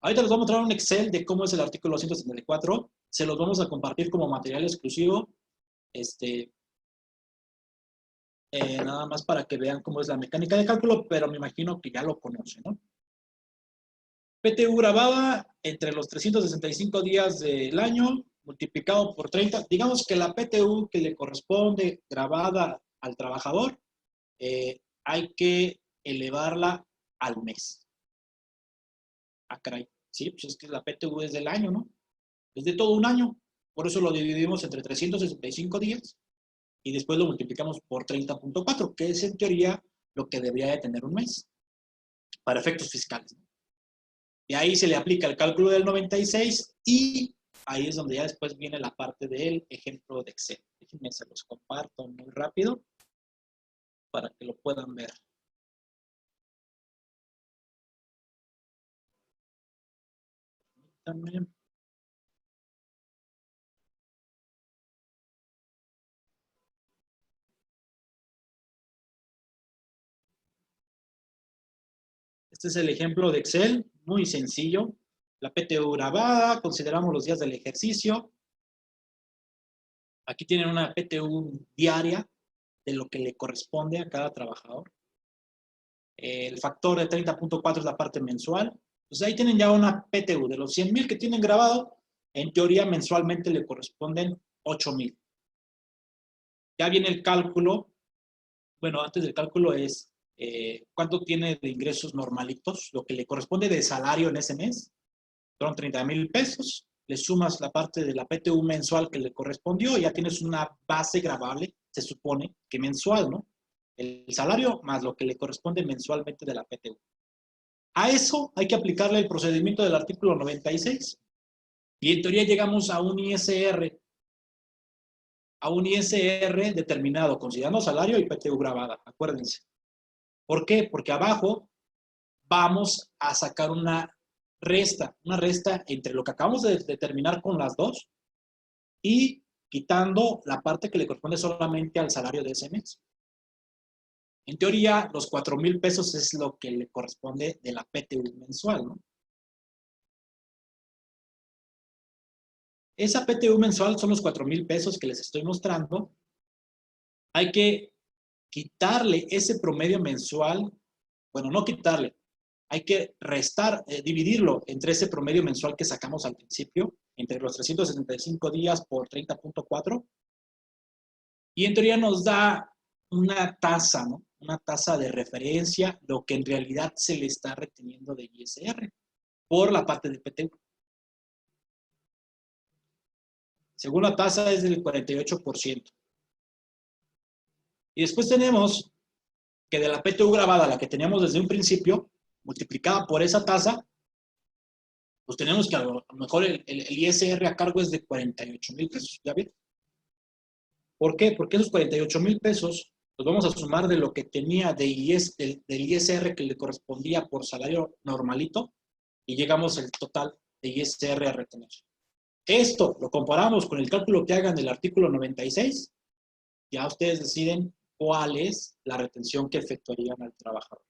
Ahorita les voy a mostrar un Excel de cómo es el artículo 174. Se los vamos a compartir como material exclusivo. Nada más para que vean cómo es la mecánica de cálculo, pero me imagino que ya lo conocen, ¿no? PTU grabada entre los 365 días del año, multiplicado por 30. Digamos que la PTU que le corresponde grabada al trabajador, hay que elevarla al mes. Ah, caray. Sí, pues es que la PTU es del año, ¿no? Es de todo un año. Por eso lo dividimos entre 365 días y después lo multiplicamos por 30.4, que es en teoría lo que debería de tener un mes para efectos fiscales. Y ahí se le aplica el cálculo del 96 y ahí es donde ya después viene la parte del ejemplo de Excel. Déjenme, se los comparto muy rápido para que lo puedan ver. También. Este es el ejemplo de Excel, muy sencillo. La PTU grabada, consideramos los días del ejercicio. Aquí tienen una PTU diaria de lo que le corresponde a cada trabajador. El factor de 30.4 es la parte mensual. Entonces ahí tienen ya una PTU de los 100,000 que tienen grabado. En teoría mensualmente le corresponden 8,000. Ya viene el cálculo. Bueno, antes del cálculo es cuánto tiene de ingresos normalitos, lo que le corresponde de salario en ese mes. Son 30,000 pesos. Le sumas la parte de la PTU mensual que le correspondió y ya tienes una base gravable, se supone que mensual, ¿no? El salario más lo que le corresponde mensualmente de la PTU. A eso hay que aplicarle el procedimiento del artículo 96 y en teoría llegamos a un ISR determinado, considerando salario y PTU grabada, acuérdense. ¿Por qué? Porque abajo vamos a sacar una resta entre lo que acabamos de determinar con las dos y quitando la parte que le corresponde solamente al salario de ese mes. En teoría, los 4,000 pesos es lo que le corresponde de la PTU mensual, ¿no? Esa PTU mensual son los 4,000 pesos que les estoy mostrando. Hay que quitarle ese promedio mensual, bueno, no quitarle, hay que restar, dividirlo entre ese promedio mensual que sacamos al principio, entre los 365 días por 30.4, y en teoría nos da una tasa, ¿no? Una tasa de referencia, lo que en realidad se le está reteniendo de ISR por la parte de PTU. Según la tasa es del 48%. Y después tenemos que de la PTU grabada, la que teníamos desde un principio, multiplicada por esa tasa, pues tenemos que a lo mejor el ISR a cargo es de 48,000 pesos, ¿ya ven? ¿Por qué? Porque esos 48,000 pesos los vamos a sumar de lo que tenía del ISR que le correspondía por salario normalito y llegamos al total de ISR a retener. Esto lo comparamos con el cálculo que hagan del artículo 96, ya ustedes deciden cuál es la retención que efectuarían al trabajador.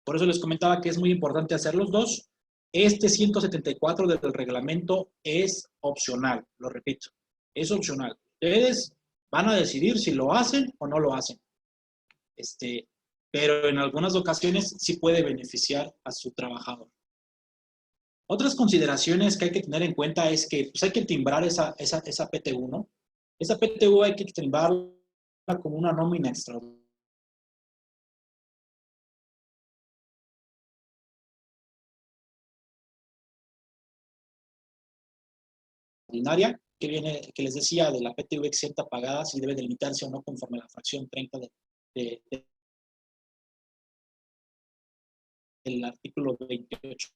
Por eso les comentaba que es muy importante hacer los dos. Este 174 del reglamento es opcional, lo repito, es opcional. Ustedes van a decidir si lo hacen o no lo hacen. Pero en algunas ocasiones sí puede beneficiar a su trabajador. Otras consideraciones que hay que tener en cuenta es que pues, hay que timbrar esa PTU, ¿no? Esa PTU hay que timbrarla como una nómina extraordinaria. Que les decía de la PTU exenta pagada, si debe delimitarse o no conforme a la fracción 30 del artículo 28.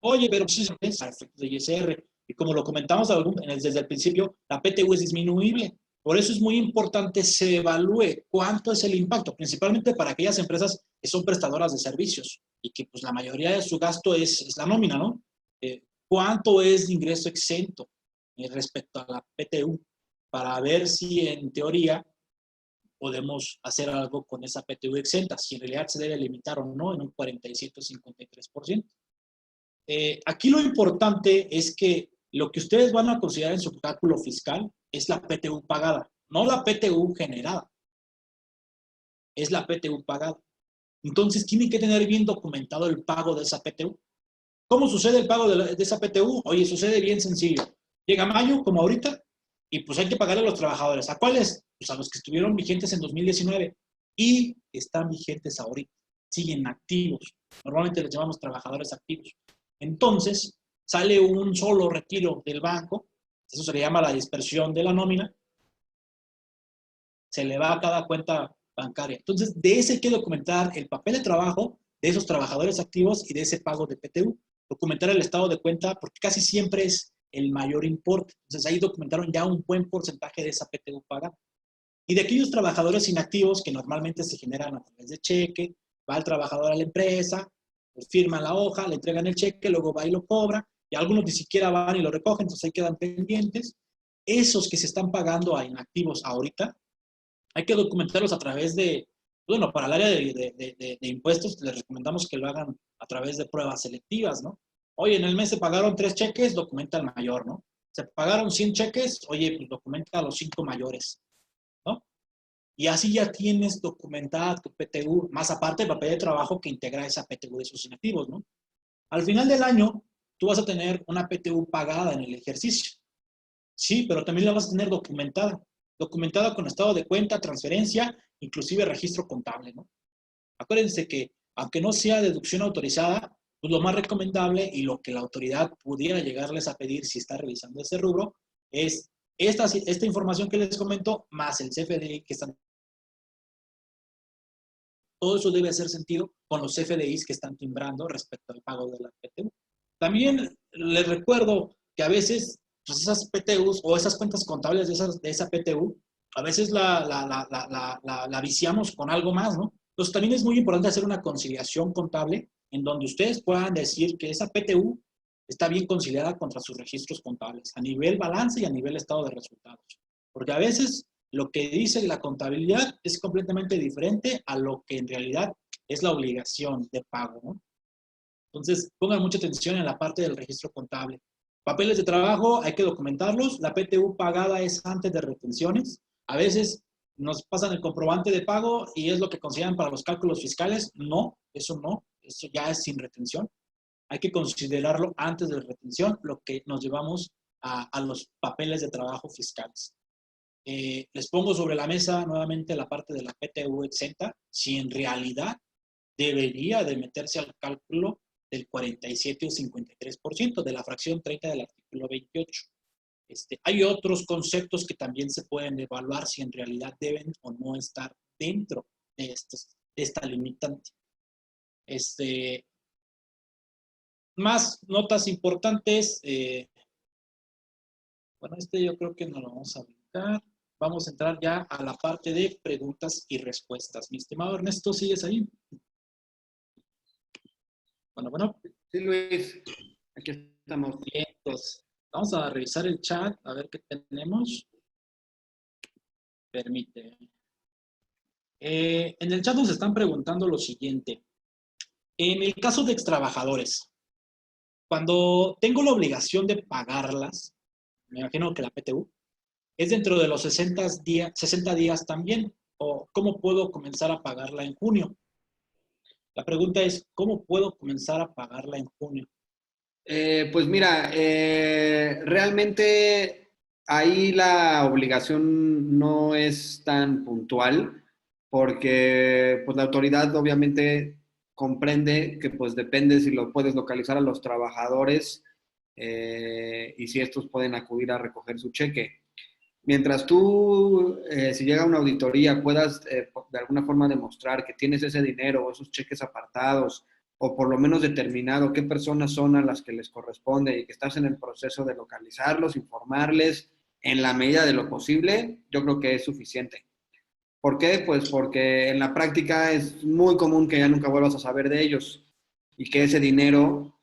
Oye, pero pues es a efectos de ISR. Y como lo comentamos desde el principio, la PTU es disminuible. Por eso es muy importante se evalúe cuánto es el impacto, principalmente para aquellas empresas que son prestadoras de servicios y que pues la mayoría de su gasto es la nómina, ¿no? ¿Cuánto es de ingreso exento respecto a la PTU? Para ver si en teoría podemos hacer algo con esa PTU exenta, si en realidad se debe limitar o no en un 47 o 53%. Aquí lo importante es que lo que ustedes van a considerar en su cálculo fiscal es la PTU pagada, no la PTU generada. Es la PTU pagada. Entonces, tienen que tener bien documentado el pago de esa PTU. ¿Cómo sucede el pago de esa PTU? Oye, sucede bien sencillo. Llega mayo, como ahorita, y pues hay que pagarle a los trabajadores. ¿A cuáles? Pues a los que estuvieron vigentes en 2019 y están vigentes ahorita. siguen activos. Normalmente les llamamos trabajadores activos. Entonces, sale un solo retiro del banco, eso se le llama la dispersión de la nómina, se le va a cada cuenta bancaria. Entonces, de ese hay que documentar el papel de trabajo de esos trabajadores activos y de ese pago de PTU. Documentar el estado de cuenta, porque casi siempre es el mayor importe. Entonces, ahí documentaron ya un buen porcentaje de esa PTU pagada. Y de aquellos trabajadores inactivos que normalmente se generan a través de cheque, va el trabajador a la empresa, firma la hoja, le entregan el cheque, luego va y lo cobra, y algunos ni siquiera van y lo recogen, entonces ahí quedan pendientes. Esos que se están pagando a inactivos ahorita, hay que documentarlos a través de, bueno, para el área de impuestos les recomendamos que lo hagan a través de pruebas selectivas, ¿no? Oye, en el mes se pagaron 3 cheques, documenta el mayor, ¿no? Se pagaron 100 cheques, oye, pues documenta los 5 mayores, ¿no? Y así ya tienes documentada tu PTU, más aparte del papel de trabajo que integra esa PTU de sus inactivos, ¿no? Al final del año, tú vas a tener una PTU pagada en el ejercicio. Sí, pero también la vas a tener documentada. Documentada con estado de cuenta, transferencia, inclusive registro contable, ¿no? Acuérdense que, aunque no sea deducción autorizada, pues lo más recomendable y lo que la autoridad pudiera llegarles a pedir si está revisando ese rubro es esta información que les comento, más el CFDI que están. Todo eso debe hacer sentido con los CFDIs que están timbrando respecto al pago de la PTU. También les recuerdo que a veces pues esas PTUs o esas cuentas contables de esa PTU, a veces la viciamos con algo más, ¿no? Entonces también es muy importante hacer una conciliación contable en donde ustedes puedan decir que esa PTU está bien conciliada contra sus registros contables, a nivel balance y a nivel estado de resultados. Porque a veces lo que dice la contabilidad es completamente diferente a lo que en realidad es la obligación de pago, ¿no? Entonces, pongan mucha atención en la parte del registro contable. Papeles de trabajo, hay que documentarlos. La PTU pagada es antes de retenciones. A veces nos pasan el comprobante de pago y es lo que consideran para los cálculos fiscales. No, eso ya es sin retención. Hay que considerarlo antes de la retención, lo que nos llevamos a los papeles de trabajo fiscales. Les pongo sobre la mesa nuevamente la parte de la PTU exenta, si en realidad debería de meterse al cálculo del 47 o 53% de la fracción 30 del artículo 28. Hay otros conceptos que también se pueden evaluar si en realidad deben o no estar dentro de esta limitante. Más notas importantes. Bueno, yo creo que no lo vamos a brincar. Vamos a entrar ya a la parte de preguntas y respuestas. Mi estimado Ernesto, ¿sigues ahí? Bueno. Sí, Luis, aquí estamos. Bien, entonces, vamos a revisar el chat, a ver qué tenemos. Permite. En el chat nos están preguntando lo siguiente. En el caso de extrabajadores, cuando tengo la obligación de pagarlas, me imagino que la PTU, ¿es dentro de los 60 días también? ¿O cómo puedo comenzar a pagarla en junio? La pregunta es, ¿cómo puedo comenzar a pagarla en junio? Pues mira, realmente ahí la obligación no es tan puntual porque pues, la autoridad obviamente comprende que pues depende si lo puedes localizar a los trabajadores y si estos pueden acudir a recoger su cheque. Mientras tú, si llega una auditoría, puedas de alguna forma demostrar que tienes ese dinero o esos cheques apartados, o por lo menos determinado qué personas son a las que les corresponde y que estás en el proceso de localizarlos, informarles en la medida de lo posible, yo creo que es suficiente. ¿Por qué? Pues porque en la práctica es muy común que ya nunca vuelvas a saber de ellos y que ese dinero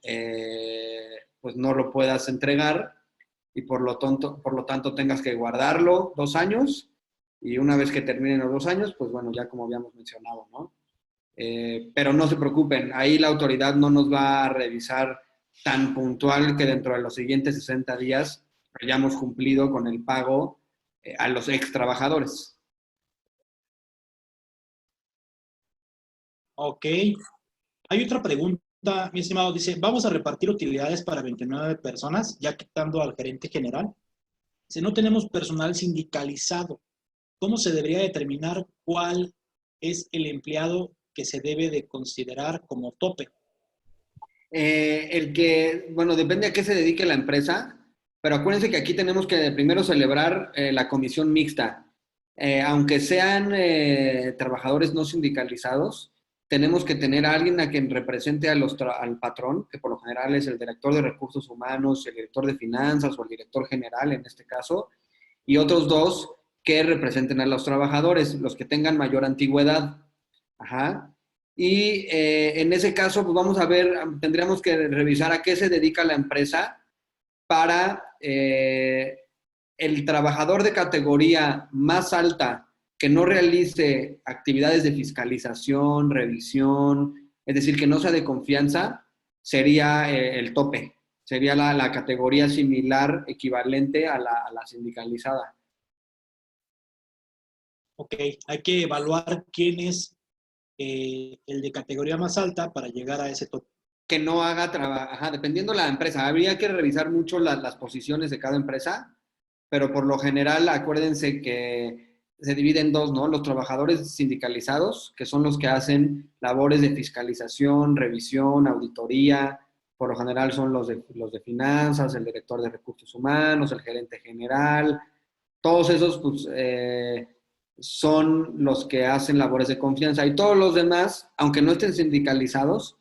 pues no lo puedas entregar y por lo tanto tengas que guardarlo 2 años y una vez que terminen los 2 años, pues bueno, ya como habíamos mencionado, ¿no? Pero no se preocupen, ahí la autoridad no nos va a revisar tan puntual que dentro de los siguientes 60 días hayamos cumplido con el pago a los ex trabajadores. Ok. Hay otra pregunta, mi estimado, dice, ¿vamos a repartir utilidades para 29 personas, ya quitando al gerente general? Si no tenemos personal sindicalizado, ¿cómo se debería determinar cuál es el empleado que se debe de considerar como tope? Bueno, depende a qué se dedique la empresa, pero acuérdense que aquí tenemos que primero celebrar la comisión mixta. Aunque sean trabajadores no sindicalizados, tenemos que tener a alguien a quien represente al patrón, que por lo general es el director de recursos humanos, el director de finanzas o el director general en este caso, y otros dos que representen a los trabajadores, los que tengan mayor antigüedad. Ajá. Y en ese caso, pues vamos a ver, tendríamos que revisar a qué se dedica la empresa para el trabajador de categoría más alta que no realice actividades de fiscalización, revisión, es decir, que no sea de confianza, sería el tope, sería la categoría similar, equivalente a la sindicalizada. Ok, hay que evaluar quién es el de categoría más alta para llegar a ese tope. Que no haga trabajo, dependiendo de la empresa. Habría que revisar mucho las posiciones de cada empresa, pero por lo general acuérdense que se divide en dos, ¿no? Los trabajadores sindicalizados, que son los que hacen labores de fiscalización, revisión, auditoría, por lo general son los de finanzas, el director de recursos humanos, el gerente general, todos esos pues, son los que hacen labores de confianza y todos los demás, aunque no estén sindicalizados,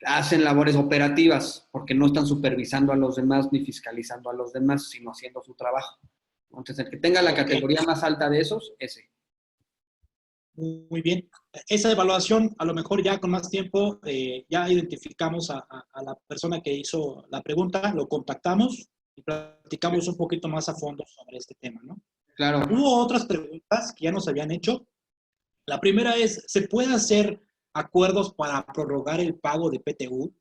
hacen labores operativas porque no están supervisando a los demás ni fiscalizando a los demás, sino haciendo su trabajo. Entonces, el que tenga la categoría más alta de esos, ese. Muy bien. Esa evaluación, a lo mejor ya con más tiempo, ya identificamos a la persona que hizo la pregunta, lo contactamos y platicamos un poquito más a fondo sobre este tema, ¿no? Claro. Hubo otras preguntas que ya nos habían hecho. La primera es, ¿se puede hacer acuerdos para prorrogar el pago de PTU?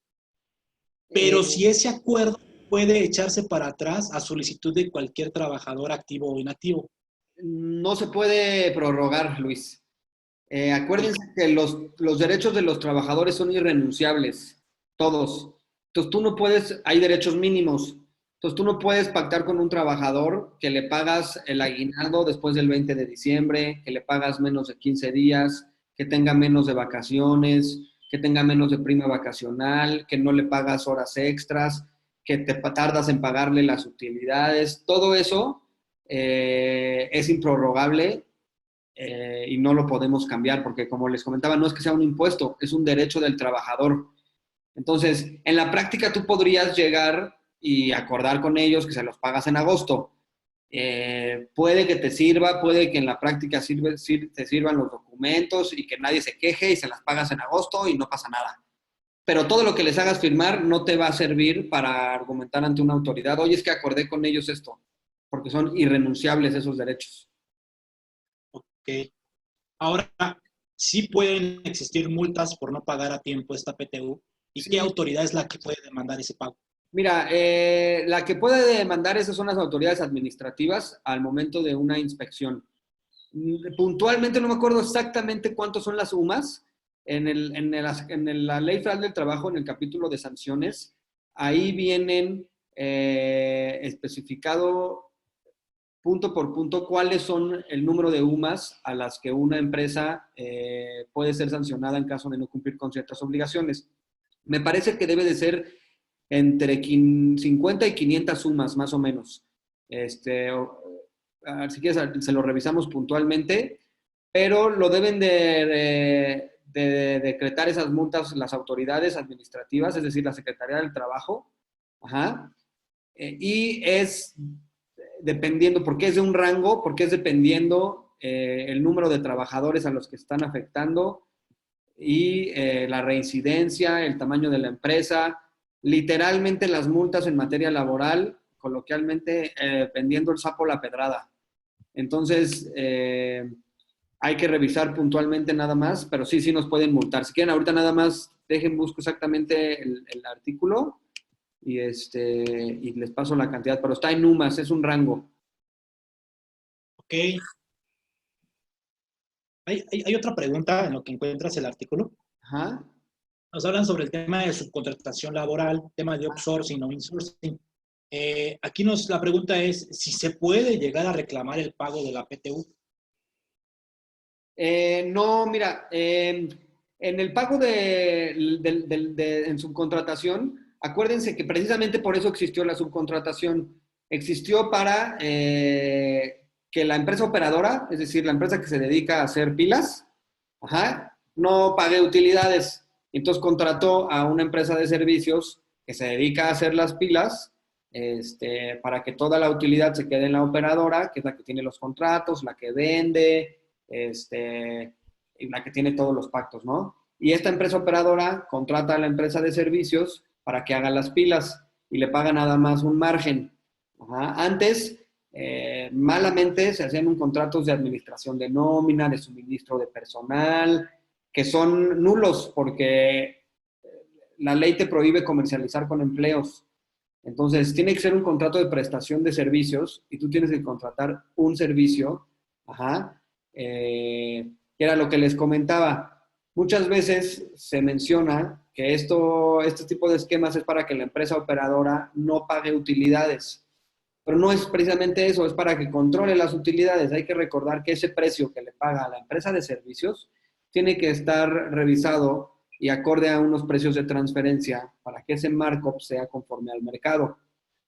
Pero si ese acuerdo puede echarse para atrás a solicitud de cualquier trabajador activo o inactivo. No se puede prorrogar, Luis. Acuérdense que los derechos de los trabajadores son irrenunciables, todos. Entonces tú no puedes, hay derechos mínimos. Entonces tú no puedes pactar con un trabajador que le pagas el aguinaldo después del 20 de diciembre, que le pagas menos de 15 días, que tenga menos de vacaciones, que tenga menos de prima vacacional, que no le pagas horas extras, que te tardas en pagarle las utilidades. Todo eso es improrrogable y no lo podemos cambiar porque, como les comentaba, no es que sea un impuesto, es un derecho del trabajador. Entonces, en la práctica tú podrías llegar y acordar con ellos que se los pagas en agosto. Puede que te sirva, puede que en la práctica te sirvan los documentos y que nadie se queje y se las pagas en agosto y no pasa nada. Pero todo lo que les hagas firmar no te va a servir para argumentar ante una autoridad. Oye, es que acordé con ellos esto, porque son irrenunciables esos derechos. Ok. Ahora, ¿sí pueden existir multas por no pagar a tiempo esta PTU? ¿Y Sí. qué autoridad es la que puede demandar ese pago? Mira, la que puede demandar esas son las autoridades administrativas al momento de una inspección. Puntualmente no me acuerdo exactamente cuántos son las sumas. La Ley Federal del Trabajo, en el capítulo de sanciones, ahí vienen especificado punto por punto cuáles son el número de UMAS a las que una empresa puede ser sancionada en caso de no cumplir con ciertas obligaciones. Me parece que debe de ser entre 50 y 500 sumas, más o menos. Si quieres, se lo revisamos puntualmente, pero lo deben de decretar esas multas las autoridades administrativas, es decir, la Secretaría del Trabajo. Ajá. Y es dependiendo, porque es de un rango, porque es dependiendo el número de trabajadores a los que están afectando y la reincidencia, el tamaño de la empresa. Literalmente las multas en materia laboral, coloquialmente, pendiendo el sapo la pedrada. Entonces, hay que revisar puntualmente nada más, pero sí nos pueden multar. Si quieren, ahorita nada más busco exactamente el artículo y les paso la cantidad, pero está en UMAS, es un rango. Ok. Hay otra pregunta en lo que encuentras el artículo. Ajá. Nos hablan sobre el tema de subcontratación laboral, tema de outsourcing o insourcing. Aquí la pregunta es si se puede llegar a reclamar el pago de la PTU. No, mira, en el pago en subcontratación, acuérdense que precisamente por eso existió la subcontratación. Existió para que la empresa operadora, es decir, la empresa que se dedica a hacer pilas, no pague utilidades. Entonces contrató a una empresa de servicios que se dedica a hacer las pilas, para que toda la utilidad se quede en la operadora, que es la que tiene los contratos, la que vende, y la que tiene todos los pactos, ¿no? Y esta empresa operadora contrata a la empresa de servicios para que haga las pilas y le paga nada más un margen. Antes, malamente se hacían contratos de administración de nómina, de suministro de personal, que son nulos porque la ley te prohíbe comercializar con empleos. Entonces, tiene que ser un contrato de prestación de servicios y tú tienes que contratar un servicio, que era lo que les comentaba. Muchas veces se menciona que este tipo de esquemas es para que la empresa operadora no pague utilidades, pero no es precisamente eso, es para que controle las utilidades. Hay que recordar que ese precio que le paga a la empresa de servicios tiene que estar revisado y acorde a unos precios de transferencia para que ese markup sea conforme al mercado,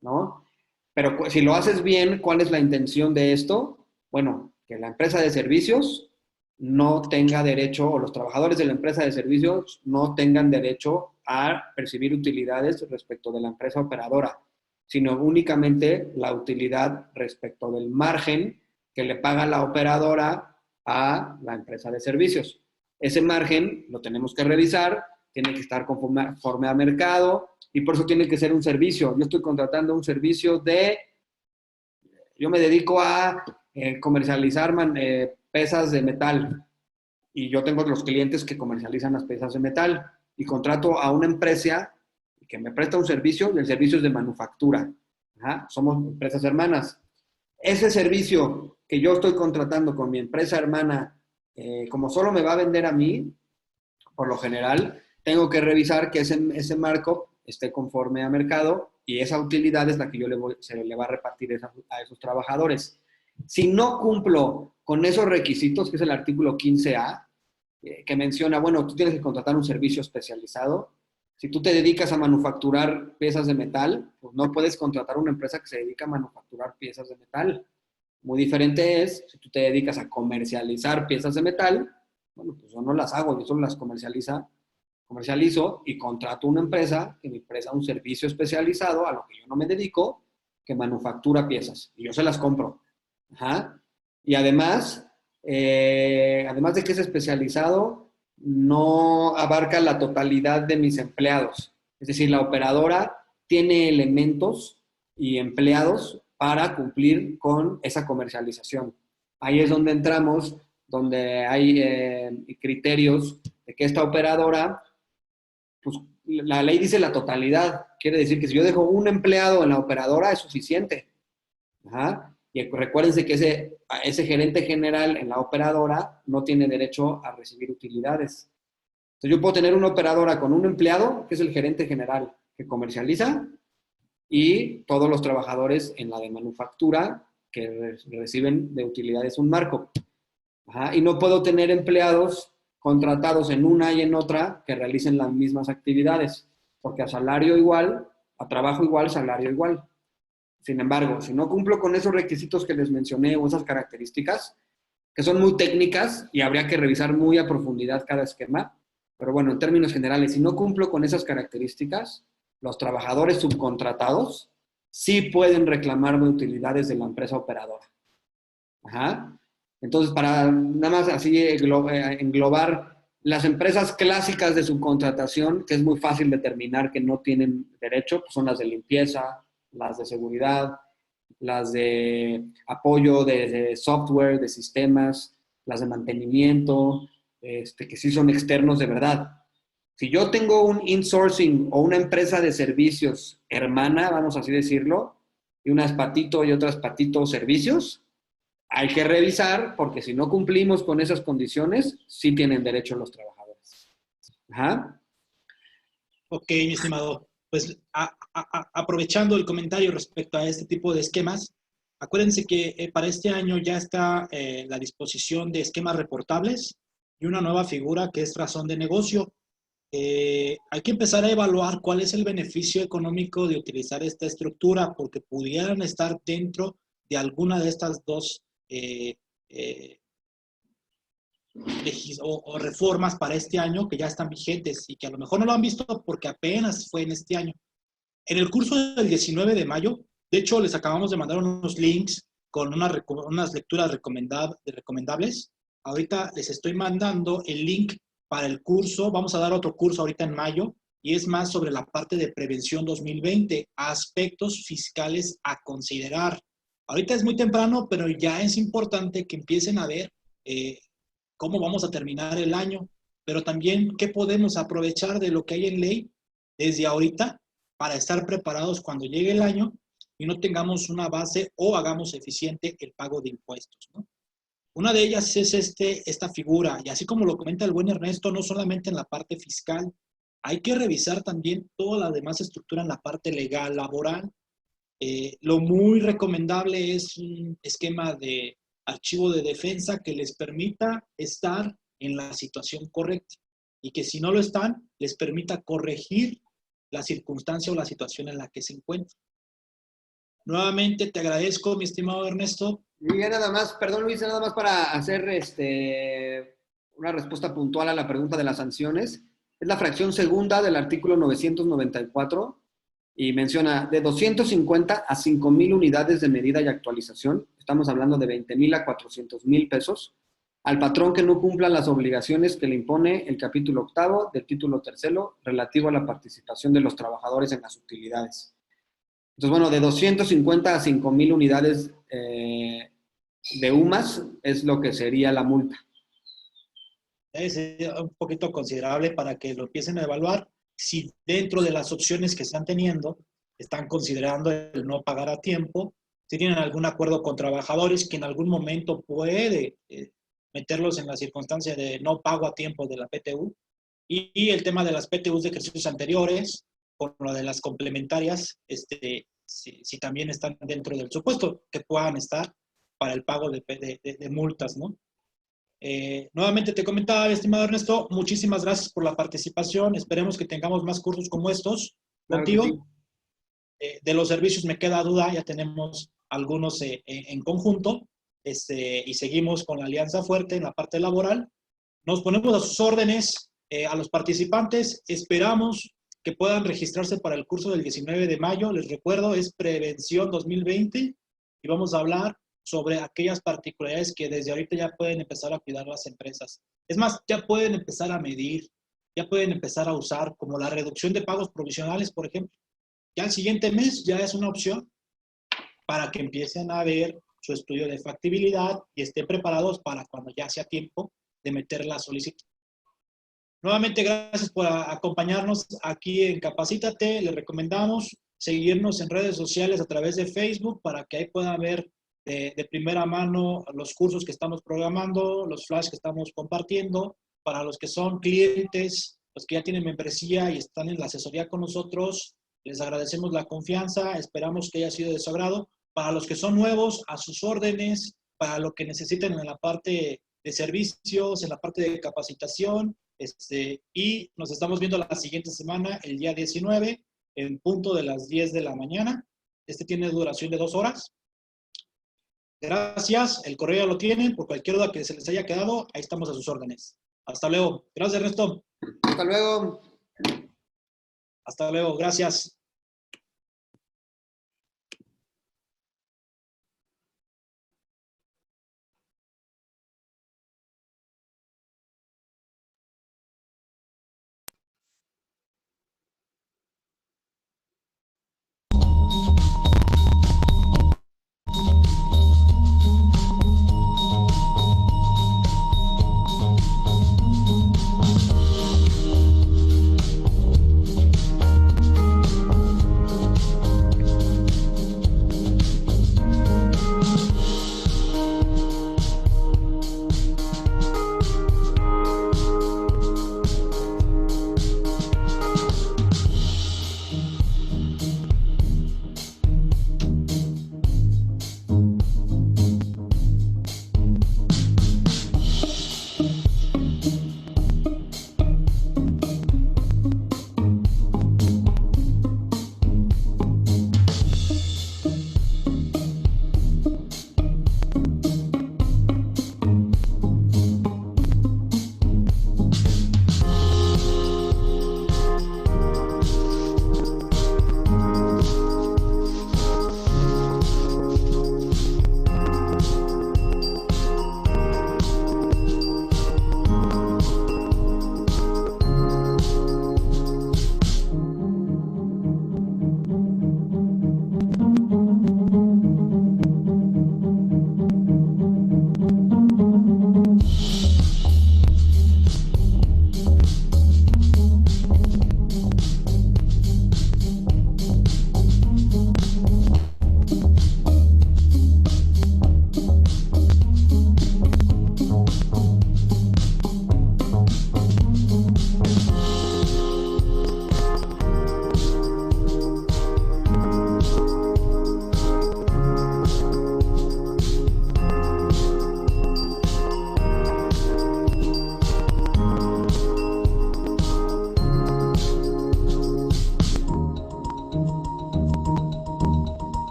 ¿no? Pero si lo haces bien, ¿cuál es la intención de esto? Bueno, que la empresa de servicios no tenga derecho, o los trabajadores de la empresa de servicios no tengan derecho a percibir utilidades respecto de la empresa operadora, sino únicamente la utilidad respecto del margen que le paga la operadora a la empresa de servicios. Ese margen lo tenemos que revisar, tiene que estar conforme a mercado y por eso tiene que ser un servicio. Yo estoy contratando un servicio yo me dedico a comercializar pesas de metal y yo tengo los clientes que comercializan las pesas de metal y contrato a una empresa que me presta un servicio y el servicio es de manufactura. Somos empresas hermanas. Ese servicio que yo estoy contratando con mi empresa hermana, como solo me va a vender a mí, por lo general, tengo que revisar que ese markup esté conforme a mercado y esa utilidad es la que se le va a repartir a esos trabajadores. Si no cumplo con esos requisitos, que es el artículo 15A, que menciona, bueno, tú tienes que contratar un servicio especializado. Si tú te dedicas a manufacturar piezas de metal, pues no puedes contratar una empresa que se dedica a manufacturar piezas de metal. Muy diferente es, si tú te dedicas a comercializar piezas de metal, bueno, pues yo no las hago, yo solo las comercializo y contrato una empresa que me presta un servicio especializado a lo que yo no me dedico, que manufactura piezas y yo se las compro. Y además de que es especializado, no abarca la totalidad de mis empleados. Es decir, la operadora tiene elementos y empleados para cumplir con esa comercialización. Ahí es donde entramos, donde hay criterios de que esta operadora, pues la ley dice la totalidad. Quiere decir que si yo dejo un empleado en la operadora es suficiente. Y recuérdense que ese gerente general en la operadora no tiene derecho a recibir utilidades. Entonces yo puedo tener una operadora con un empleado, que es el gerente general, que comercializa, y todos los trabajadores en la de manufactura que reciben de utilidades un marco. Y no puedo tener empleados contratados en una y en otra que realicen las mismas actividades, porque a salario igual, a trabajo igual, salario igual. Sin embargo, si no cumplo con esos requisitos que les mencioné o esas características, que son muy técnicas y habría que revisar muy a profundidad cada esquema, pero bueno, en términos generales, si no cumplo con esas características, los trabajadores subcontratados sí pueden reclamar de utilidades de la empresa operadora. Entonces, para nada más así englobar las empresas clásicas de subcontratación, que es muy fácil determinar que no tienen derecho, pues son las de limpieza, las de seguridad, las de apoyo de software, de sistemas, las de mantenimiento, que sí son externos de verdad. Si yo tengo un insourcing o una empresa de servicios hermana, vamos así decirlo, y unas patito y otras patito servicios, hay que revisar porque si no cumplimos con esas condiciones, sí tienen derecho los trabajadores. Ok, mi estimado. Pues aprovechando el comentario respecto a este tipo de esquemas, Acuérdense que para este año ya está la disposición de esquemas reportables y una nueva figura que es razón de negocio. Hay que empezar a evaluar cuál es el beneficio económico de utilizar esta estructura, porque pudieran estar dentro de alguna de estas dos o reformas para este año que ya están vigentes y que a lo mejor no lo han visto porque apenas fue en este año. En el curso del 19 de mayo, de hecho, les acabamos de mandar unos links con unas lecturas recomendables. Ahorita les estoy mandando el link para el curso. Vamos a dar otro curso ahorita en mayo y es más sobre la parte de prevención 2020, aspectos fiscales a considerar. Ahorita es muy temprano, pero ya es importante que empiecen a ver cómo vamos a terminar el año, pero también qué podemos aprovechar de lo que hay en ley desde ahorita para estar preparados cuando llegue el año y no tengamos una base o hagamos eficiente el pago de impuestos, ¿no? Una de ellas es esta figura, y así como lo comenta el buen Ernesto, no solamente en la parte fiscal, hay que revisar también toda la demás estructura en la parte legal, laboral. Lo muy recomendable es un esquema de archivo de defensa que les permita estar en la situación correcta y que si no lo están, les permita corregir la circunstancia o la situación en la que se encuentran. Nuevamente te agradezco, mi estimado Ernesto. Y ya nada más, perdón Luis, nada más para hacer una respuesta puntual a la pregunta de las sanciones. Es la fracción segunda del artículo 994 y menciona de 250 a 5,000 unidades de medida y actualización. Estamos hablando de 20,000 a 400,000 pesos. Al patrón que no cumpla las obligaciones que le impone el capítulo 8 del título 3 relativo a la participación de los trabajadores en las utilidades. Entonces, bueno, de 250 a 5,000 unidades de UMAS es lo que sería la multa. Es un poquito considerable para que lo empiecen a evaluar si dentro de las opciones que están teniendo están considerando el no pagar a tiempo, si tienen algún acuerdo con trabajadores que en algún momento puede meterlos en la circunstancia de no pago a tiempo de la PTU, y el tema de las PTUs de ejercicios anteriores, con lo de las complementarias, si también están dentro del supuesto que puedan estar para el pago de multas, ¿no? Nuevamente te comentaba, estimado Ernesto, muchísimas gracias por la participación. Esperemos que tengamos más cursos como estos contigo. Claro que sí. De los servicios me queda duda, ya tenemos algunos en conjunto y seguimos con la alianza fuerte en la parte laboral. Nos ponemos a sus órdenes a los participantes. Esperamos que puedan registrarse para el curso del 19 de mayo. Les recuerdo, es Prevención 2020 y vamos a hablar sobre aquellas particularidades que desde ahorita ya pueden empezar a cuidar las empresas. Es más, ya pueden empezar a medir, ya pueden empezar a usar, como la reducción de pagos provisionales, por ejemplo. Ya el siguiente mes ya es una opción para que empiecen a ver su estudio de factibilidad y estén preparados para cuando ya sea tiempo de meter la solicitud. Nuevamente, gracias por acompañarnos aquí en Capacítate. Les recomendamos seguirnos en redes sociales a través de Facebook para que ahí puedan ver de primera mano los cursos que estamos programando, los flash que estamos compartiendo. Para los que son clientes, los que ya tienen membresía y están en la asesoría con nosotros, les agradecemos la confianza, esperamos que haya sido de su agrado. Para los que son nuevos, a sus órdenes, para lo que necesiten en la parte de servicios, en la parte de capacitación, y nos estamos viendo la siguiente semana, el día 19, en punto de las 10 de la mañana. Tiene duración de 2 horas. Gracias, el correo ya lo tienen, por cualquier duda que se les haya quedado, ahí estamos a sus órdenes. Hasta luego. Gracias, Ernesto. Hasta luego. Hasta luego, gracias.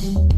Adiós.